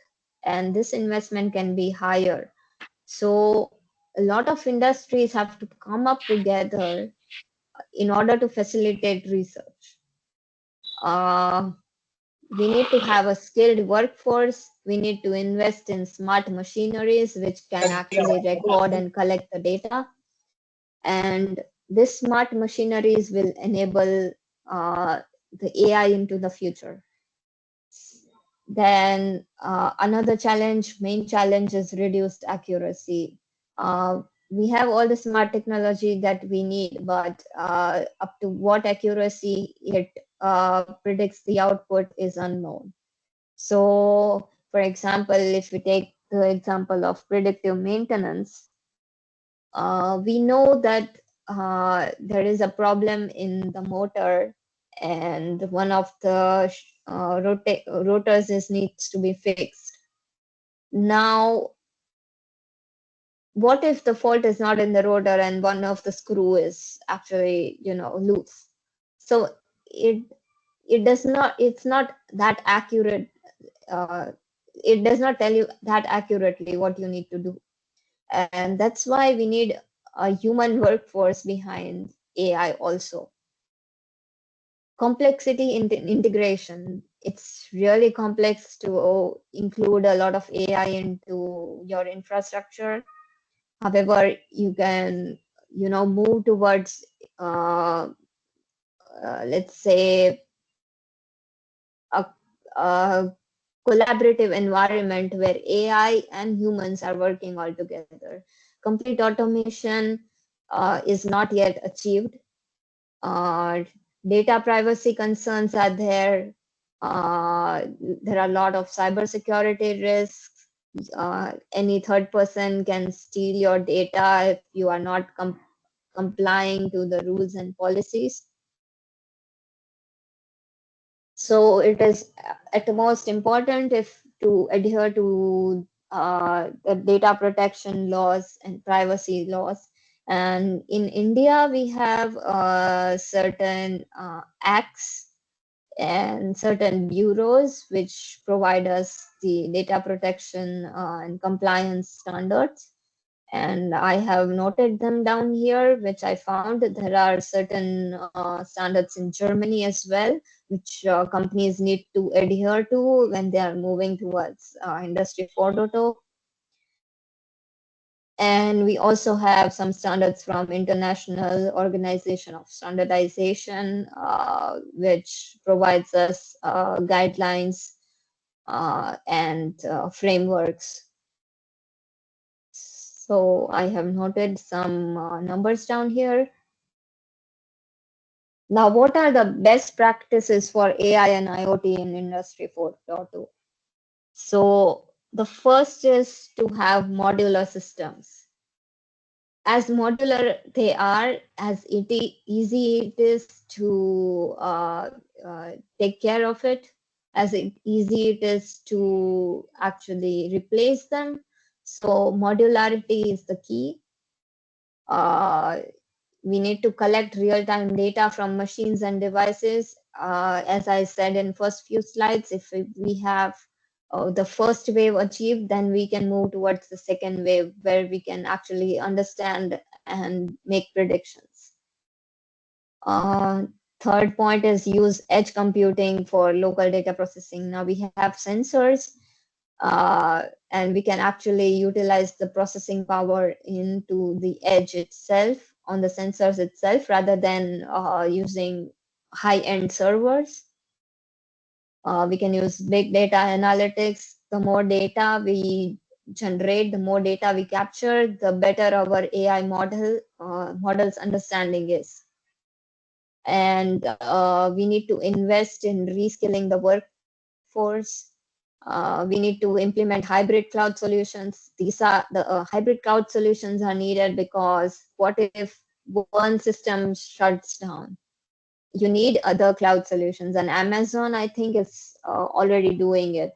and this investment can be higher. So a lot of industries have to come up together in order to facilitate research. Uh, we need to have a skilled workforce. We need to invest in smart machineries which can actually record and collect the data. And this smart machineries will enable the AI into the future. Then another main challenge is reduced accuracy. We have all the smart technology that we need, but up to what accuracy it predicts the output is unknown. So, for example, if we take the example of predictive maintenance, we know that there is a problem in the motor, and one of the rotors needs to be fixed. Now, what if the fault is not in the rotor and one of the screw is actually, loose? So it it's not that accurate. uh, it does not tell you that accurately what you need to do. And that's why we need a human workforce behind AI also. Complexity in integration. It's really complex to include a lot of AI into your infrastructure. However, you can, move towards, let's say, a, a collaborative environment where AI and humans are working all together. Complete automation is not yet achieved. Uh, Data privacy concerns are there. There are a lot of cybersecurity risks. Any third person can steal your data if you are not complying to the rules and policies. So it is at the most important if to adhere to the data protection laws and privacy laws. And in India, we have certain acts and certain bureaus which provide us the data protection and compliance standards. And I have noted them down here, which I found that there are certain standards in Germany as well, which companies need to adhere to when they are moving towards Industry 4.0. And we also have some standards from International Organization of Standardization, which provides us guidelines and frameworks. So I have noted some numbers down here. Now, what are the best practices for AI and IoT in Industry 4.0? So the first is to have modular systems. As modular they are, as easy it is to take care of it, as easy it is to actually replace them. So modularity is the key. We need to collect real-time data from machines and devices. As I said in first few slides, if we have the first wave achieved, then we can move towards the second wave where we can actually understand and make predictions. Third point is use edge computing for local data processing. Now we have sensors and we can actually utilize the processing power into the edge itself, on the sensors itself, rather than using high-end servers. We can use big data analytics. The more data we generate, the more data we capture, the better our AI model's understanding is. And we need to invest in reskilling the workforce. We need to implement hybrid cloud solutions. These are the hybrid cloud solutions are needed because what if one system shuts down? You need other cloud solutions, and Amazon, I think, is already doing it.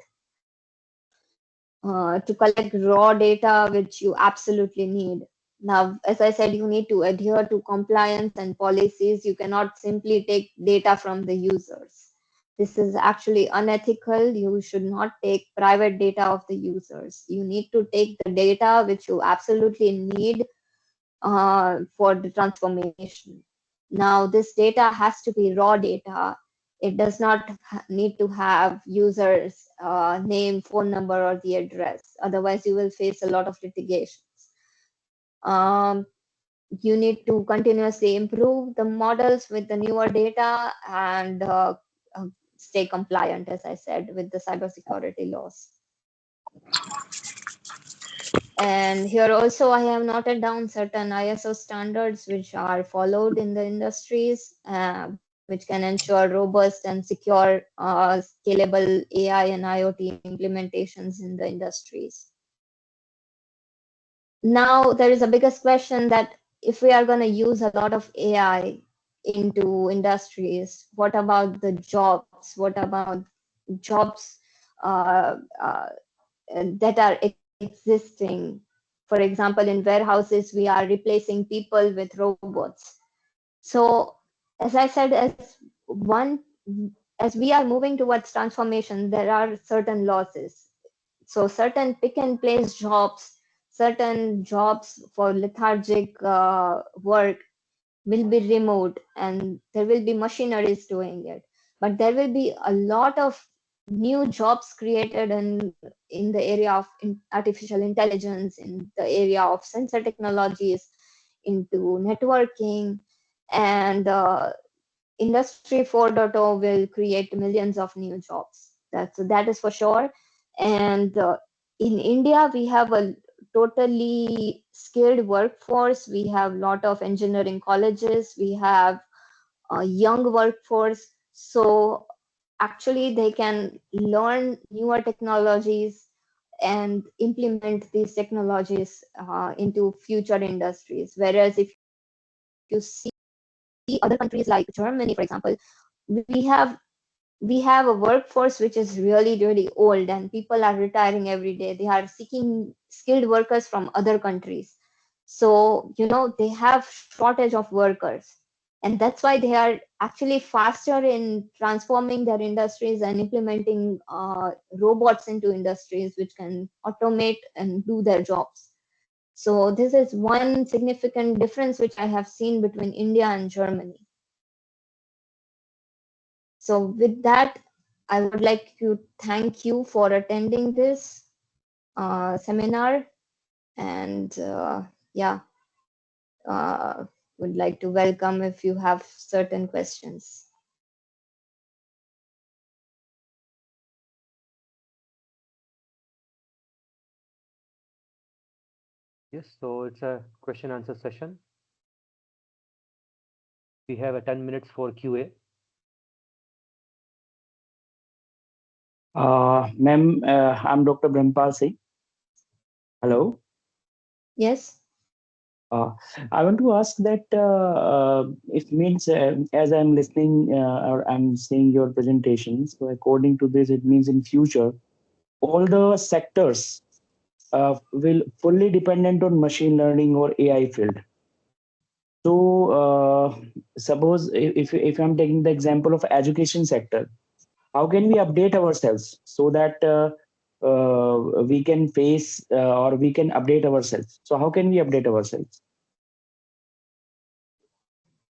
To collect raw data, which you absolutely need. Now, as I said, you need to adhere to compliance and policies. You cannot simply take data from the users. This is actually unethical. You should not take private data of the users. You need to take the data which you absolutely need for the transformation. Now, this data has to be raw data. It does not need to have users' name, phone number, or the address. Otherwise, you will face a lot of litigations. You need to continuously improve the models with the newer data and stay compliant, as I said, with the cybersecurity laws. And here also I have noted down certain ISO standards which are followed in the industries, which can ensure robust and secure scalable AI and IoT implementations in the industries. Now there is a biggest question that if we are going to use a lot of AI into industries, what about the jobs? What about jobs that are existing? For example, in warehouses, we are replacing people with robots. So, as I said, as we are moving towards transformation, there are certain losses. So certain pick and place jobs, certain jobs for lethargic work will be removed, and there will be machineries doing it. But there will be a lot of new jobs created in the area of artificial intelligence, in the area of sensor technologies, into networking, and Industry 4.0 will create millions of new jobs. That is for sure. And in India, we have a totally skilled workforce. We have a lot of engineering colleges. We have a young workforce. So actually, they can learn newer technologies and implement these technologies into future industries. Whereas if you see other countries like Germany, for example, we have we have a workforce which is really old, and people are retiring every day. They are seeking skilled workers from other countries. So they have shortage of workers, and that's why they are actually faster in transforming their industries and implementing robots into industries which can automate and do their jobs. So this is one significant difference which I have seen between India and Germany. So with that, I would like to thank you for attending this seminar, and yeah, would like to welcome if you have certain questions. Yes, so it's a question answer session. We have a 10 minutes for QA. Ma'am, I'm Dr. Brahmpal Singh. Hello. Yes. Uh, I want to ask that it means as I'm listening or I'm seeing your presentation, so according to this, it means in future, all the sectors will fully dependent on machine learning or AI field. So suppose if I'm taking the example of education sector, how can we update ourselves so that we can face or we can update ourselves? So how can we update ourselves?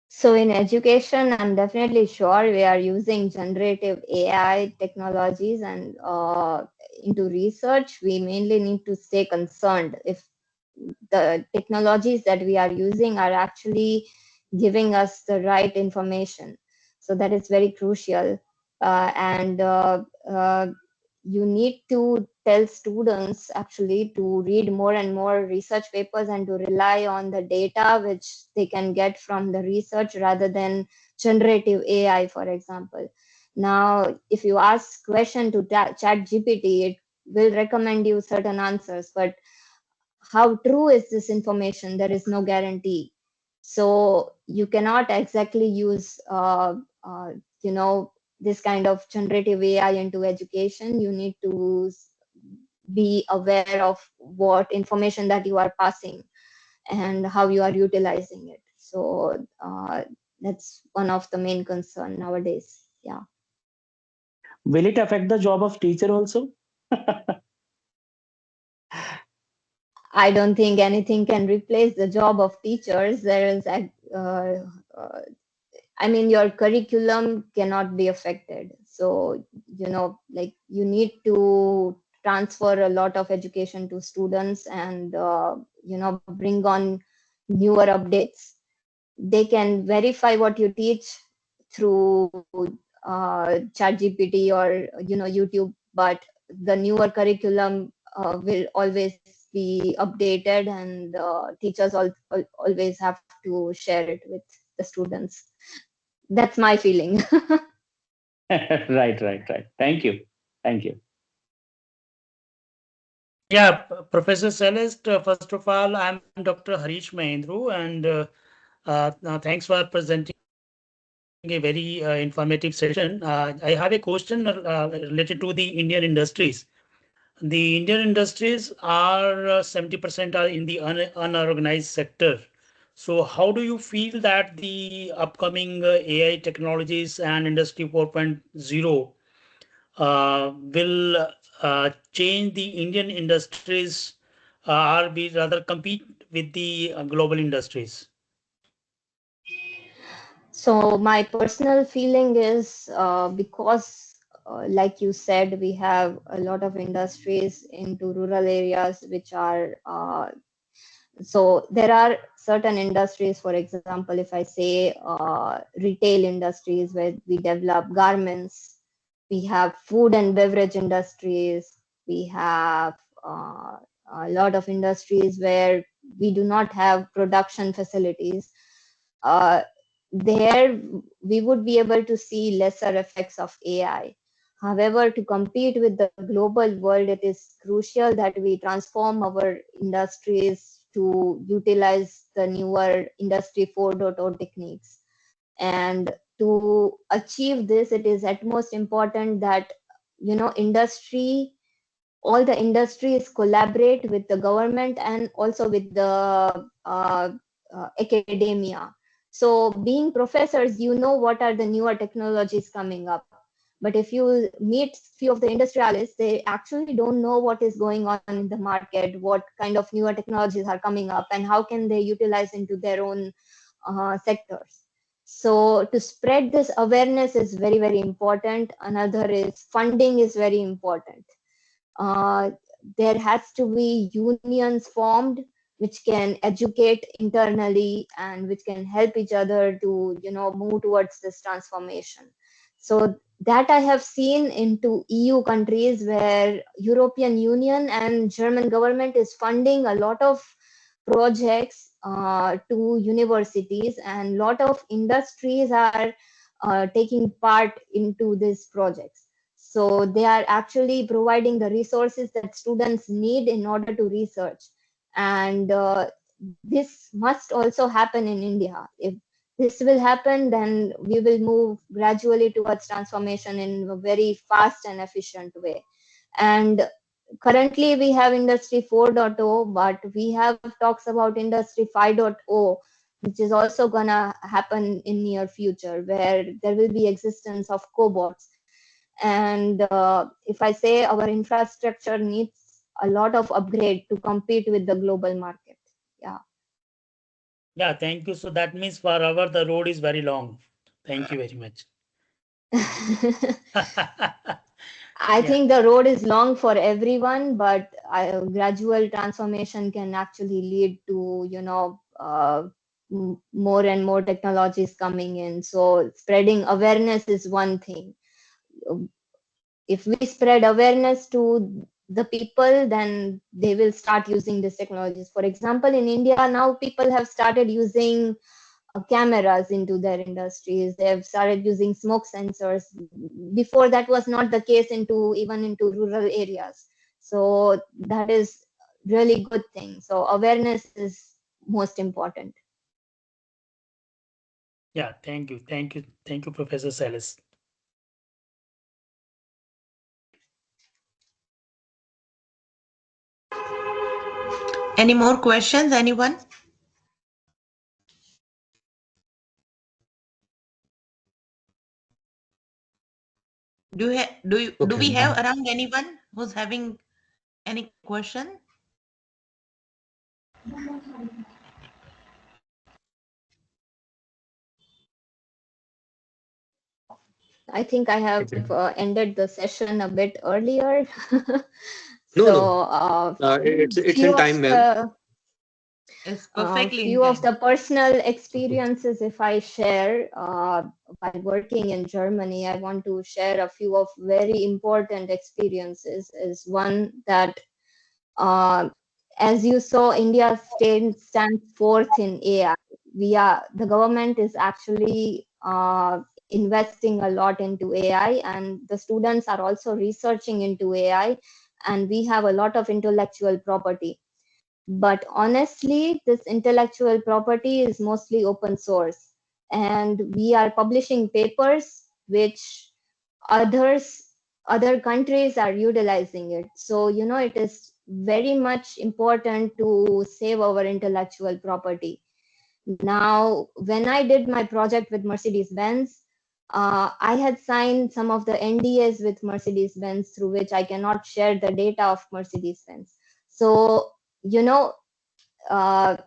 So in education, I'm definitely sure we are using generative AI technologies, and into research, we mainly need to stay concerned if the technologies that we are using are actually giving us the right information. So that is very crucial. And you need to tell students actually to read more and more research papers and to rely on the data which they can get from the research rather than generative AI, for example. Now, if you ask question to chat GPT, it will recommend you certain answers, but how true is this information? There is no guarantee. So you cannot exactly use uh, you know this kind of generative AI into education. You need to be aware of what information that you are passing and how you are utilizing it. So that's one of the main concern nowadays. Yeah. Will it affect the job of teacher also? I don't think anything can replace the job of teachers. There is uh, I mean, your curriculum cannot be affected. So, like you need to transfer a lot of education to students and, bring on newer updates. They can verify what you teach through ChatGPT or, YouTube, but the newer curriculum will always be updated, and teachers always have to share it with the students. That's my feeling. Right. Thank you. Thank you. Yeah, Professor Celeste, first of all, I'm Dr. Harish Mahendru, and thanks for presenting a very informative session. I have a question related to the Indian industries. The Indian industries are 70% are in the unorganized sector. So how do you feel that the upcoming AI technologies and Industry 4.0 will change the Indian industries, or we rather compete with the global industries? So my personal feeling is because, like you said, we have a lot of industries into rural areas, which are so there are certain industries. For example, if I say retail industries where we develop garments, we have food and beverage industries, we have a lot of industries where we do not have production facilities. uh, there we would be able to see lesser effects of AI. However, to compete with the global world, it is crucial that we transform our industries to utilize the newer Industry 4.0 techniques. And to achieve this, it is at most important that industry, all the industries collaborate with the government and also with the academia. So being professors, what are the newer technologies coming up. But if you meet few of the industrialists, they actually don't know what is going on in the market, what kind of newer technologies are coming up, and how can they utilize into their own sectors. So to spread this awareness is very, very important. Another is funding is very important. uh, there has to be unions formed which can educate internally and which can help each other to move towards this transformation. So that I have seen into EU countries where European Union and German government is funding a lot of projects to universities, and lot of industries are taking part into these projects. So they are actually providing the resources that students need in order to research. And this must also happen in India. If this will happen, then we will move gradually towards transformation in a very fast and efficient way. And currently we have Industry 4.0, but we have talks about Industry 5.0, which is also gonna happen in near future, where there will be existence of cobots. And if I say, our infrastructure needs a lot of upgrade to compete with the global market. Yeah. Yeah, thank you. So that means forever the road is very long. Thank you very much. I think the road is long for everyone, but gradual transformation can actually lead to, more and more technologies coming in. So spreading awareness is one thing. If we spread awareness to the people, then they will start using these technologies. For example, in India now, people have started using cameras into their industries. They have started using smoke sensors. Before, that was not the case even into rural areas. So that is really good thing. So awareness is most important. Yeah, thank you. Thank you. Thank you, Professor Salis. Any more questions, anyone? Do we have around anyone who's having any question? I think I have ended the session a bit earlier. No, So no. It's few in of time, ma'am. the It's perfectly in few of time. the personal experiences, if I share, by working in Germany, I want to share a few of very important experiences. Is one that, uh, as you saw, India stands fourth in AI. The government is actually investing a lot into AI, and the students are also researching into AI, and we have a lot of intellectual property. But honestly, this intellectual property is mostly open source, and we are publishing papers which other countries are utilizing it. So it is very much important to save our intellectual property. Now, when I did my project with Mercedes Benz, I had signed some of the NDAs with Mercedes-Benz through which I cannot share the data of Mercedes-Benz. So, you know,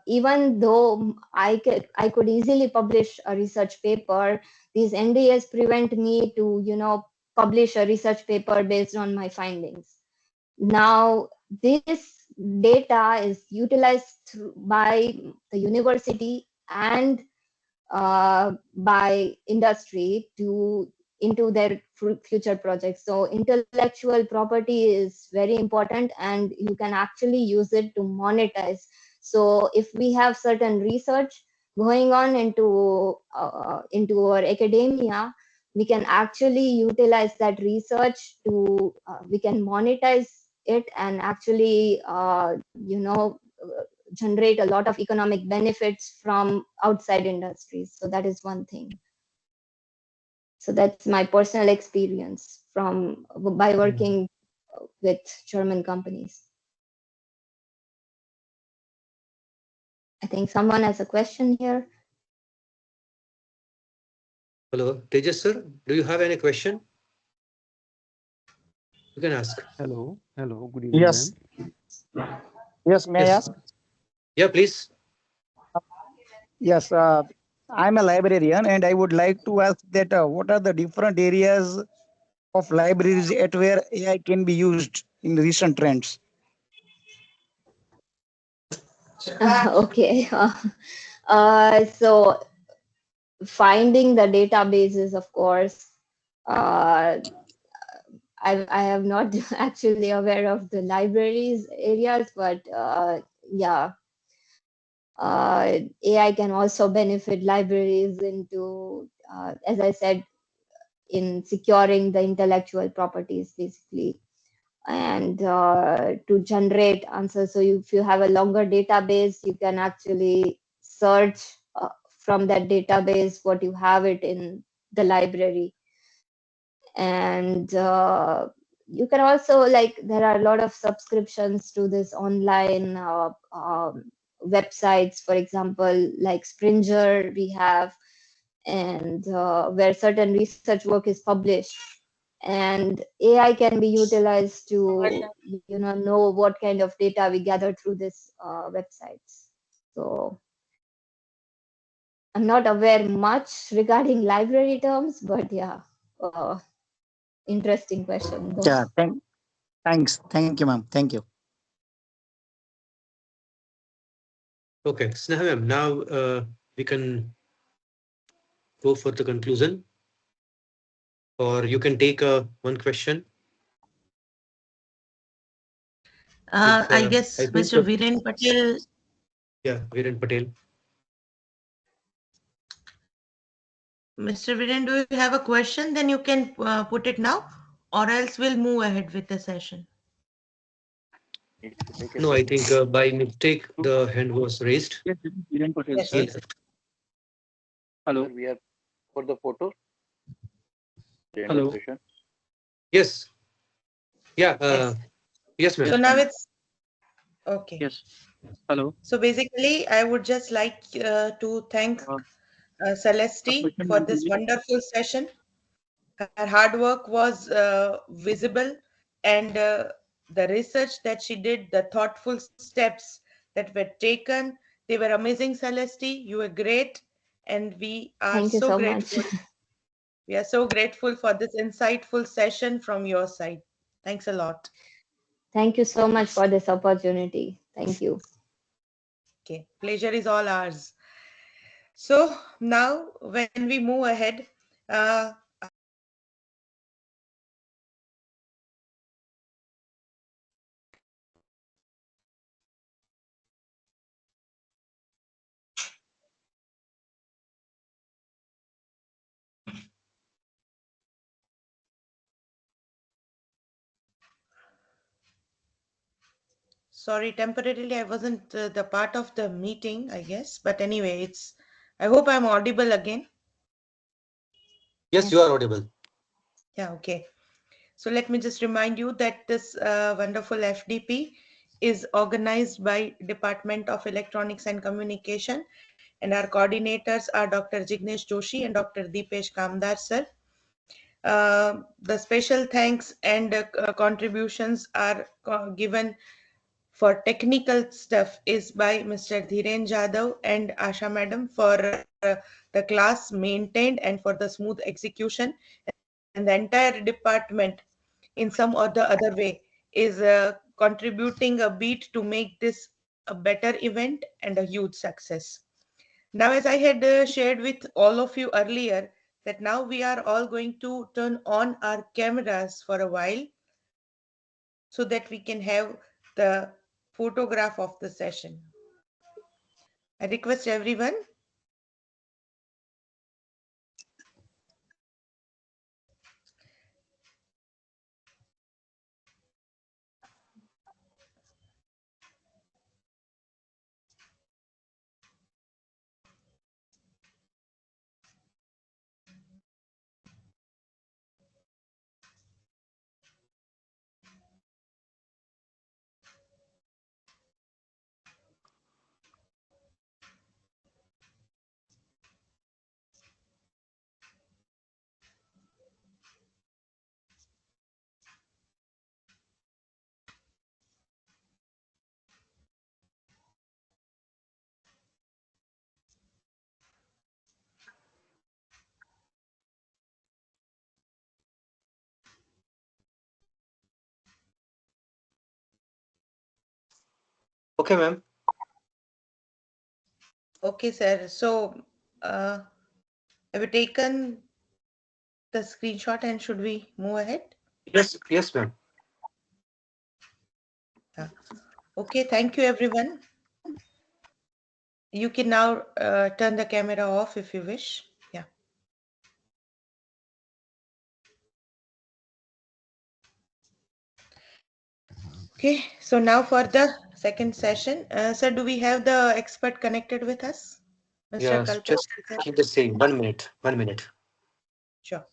even though I could easily publish a research paper, these NDAs prevent me to, you know, publish a research paper based on my findings. Now, this data is utilized by the university and by industry to into their future projects. So intellectual property is very important, and you can actually use it to monetize. So if we have certain research going on into our academia, we can actually utilize that research to we can monetize it and actually you know, generate a lot of economic benefits from outside industries. So that is one thing. So that's my personal experience from by working with German companies. I think someone has a question here. Hello, Tejas sir, do you have any question? You can ask. Hello, good evening, Yes. ma'am. Yes, may I Yes. ask? Yeah, please. Yes, I'm a librarian and I would like to ask that what are the different areas of libraries at where AI can be used in recent trends? Okay. So finding the databases, of course. I am not actually aware of the libraries areas, but yeah, AI can also benefit libraries into, as I said, in securing the intellectual properties, basically, and to generate answers. So if you have a longer database, you can actually search from that database what you have it in the library. And you can also, like, there are a lot of subscriptions to this online websites, for example, like Springer we have, and where certain research work is published, and AI can be utilized to, you know what kind of data we gather through this websites. So I'm not aware much regarding library terms, but yeah, interesting question though. Yeah, thanks. Thank you, ma'am. Thank you. Okay, Sneha ma'am, now we can go for the conclusion, or you can take one question. I I guess think Mr. Viren Patel. yeah, Viren Patel. Mr. Viren, do you have a question? Then you can put it now, or else we'll move ahead with the session. No, I think by mistake the hand was raised. Yes, Viren Patel, Yes. He sir. left. Hello. We are for the photo. Hello. Session. Yes. Yeah. Yes. Yes, ma'am. So now it's okay. Yes. Hello. So basically, I would just like to thank Celeste for this wonderful session. Her hard work was visible, and the research that she did, the thoughtful steps that were taken, they were amazing. Celeste, you were great, and we are Thank you so so much. grateful. We are so grateful for this insightful session from your side. Thanks a lot. Thank you so much for this opportunity. Thank you. Okay, pleasure is all ours. So now, when we move ahead, I would like to invite Sorry, temporarily I wasn't the part of the meeting, I guess. But anyway, I hope I'm audible again. Yes, you are audible. Yeah, okay. So let me just remind you that this wonderful FDP is organized by Department of Electronics and Communication And our coordinators are Dr. Jignesh Joshi and Dr. Deepesh Kamdar sir. The special thanks and contributions are given for technical stuff is by Mr. Dhiren Jadhav and Asha Madam for the class maintained and for the smooth execution. And the entire department, in some or the other way, is contributing a bit to make this a better event and a huge success. Now, as I had shared with all of you earlier, that now we are all going to turn on our cameras for a while so that we can have the photograph of the session. I request everyone. Okay, ma'am. Okay, sir. So, have you taken the screenshot and should we move ahead? Yes, yes, ma'am. Okay, thank you, everyone. You can now turn the camera off if you wish. Yeah. Okay, so now for the second session. Sir, do we have the expert connected with us? Mr. Yes, Kalpesh? just keep the same. 1 minute. 1 minute. Sure.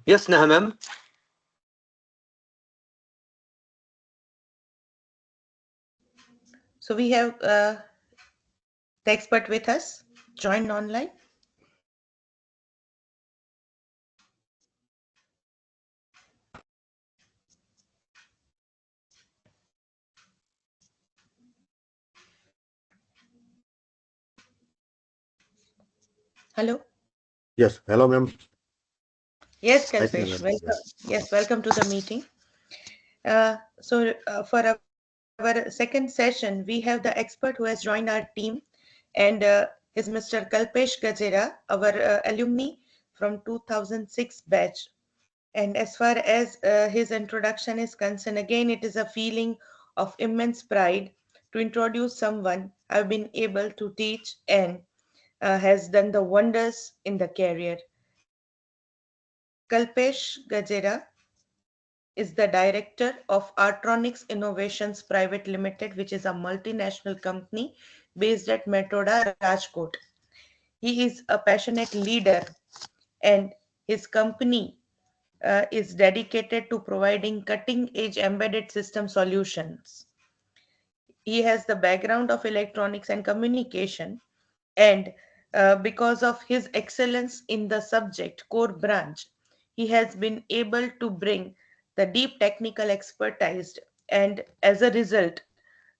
Yes, Neha, ma'am. So we have the expert with us, joined online. Hello. Yes, hello, ma'am. Yes, I think, Kalpesh. ma'am. Welcome. Yes. Yes, welcome to the meeting. For our second session, we have the expert who has joined our team, and is Mr. Kalpesh Gajera, our alumni from 2006 batch. And as far as his introduction is concerned, again, it is a feeling of immense pride to introduce someone I've been able to teach and has done the wonders in the career. Kalpesh Gajera is the director of Artronics Innovations Private Limited, which is a multinational company based at Metoda, Rajkot. He is a passionate leader, and his company is dedicated to providing cutting edge embedded system solutions. He has the background of electronics and communication, and because of his excellence in the subject core branch, he has been able to bring the deep technical expertise, and as a result,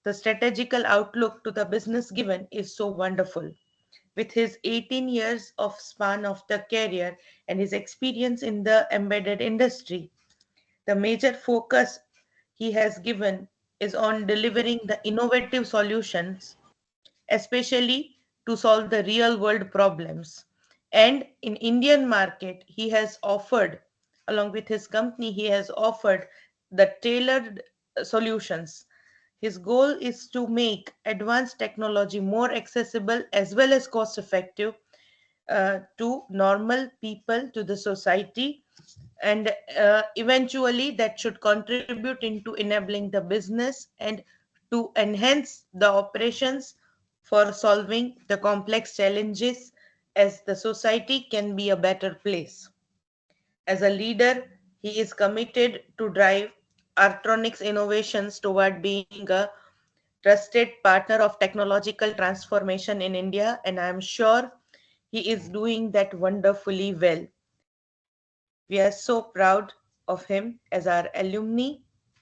the strategical outlook to the business given is so wonderful. With his 18 years of span of the career and his experience in the embedded industry, the major focus he has given is on delivering the innovative solutions, especially to solve the real world problems. And in Indian market, he has offered, along with his company, he has offered the tailored solutions. His goal is to make advanced technology more accessible as well as cost effective to normal people, to the society, and eventually that should contribute into enabling the business and to enhance the operations for solving the complex challenges as the society can be a better place. As a leader, he is committed to drive Artronix innovations toward being a trusted partner of technological transformation in India, and I am sure he is doing that wonderfully well. We are so proud of him as our alumni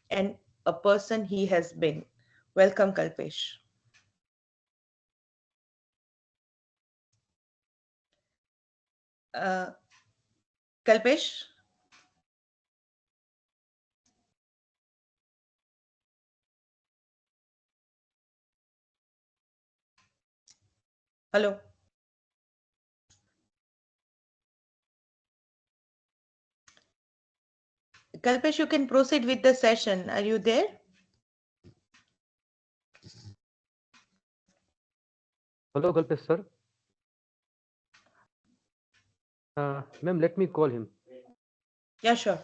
and a person he has been. Welcome, Kalpesh. Uh, Kalpesh? Hello. Kalpesh, you can proceed with the session. Are you there? Hello, Kalpesh sir. Ma'am, let me call him. Yeah, sure.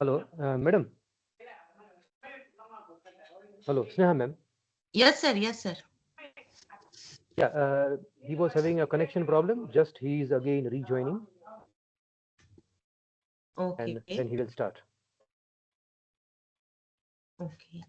Hello, madam. Hello, Sneha ma'am. Yes, sir. Yes, sir. Yeah, he was having a connection problem. Just he is again rejoining, and Okay. then he will start. Okay.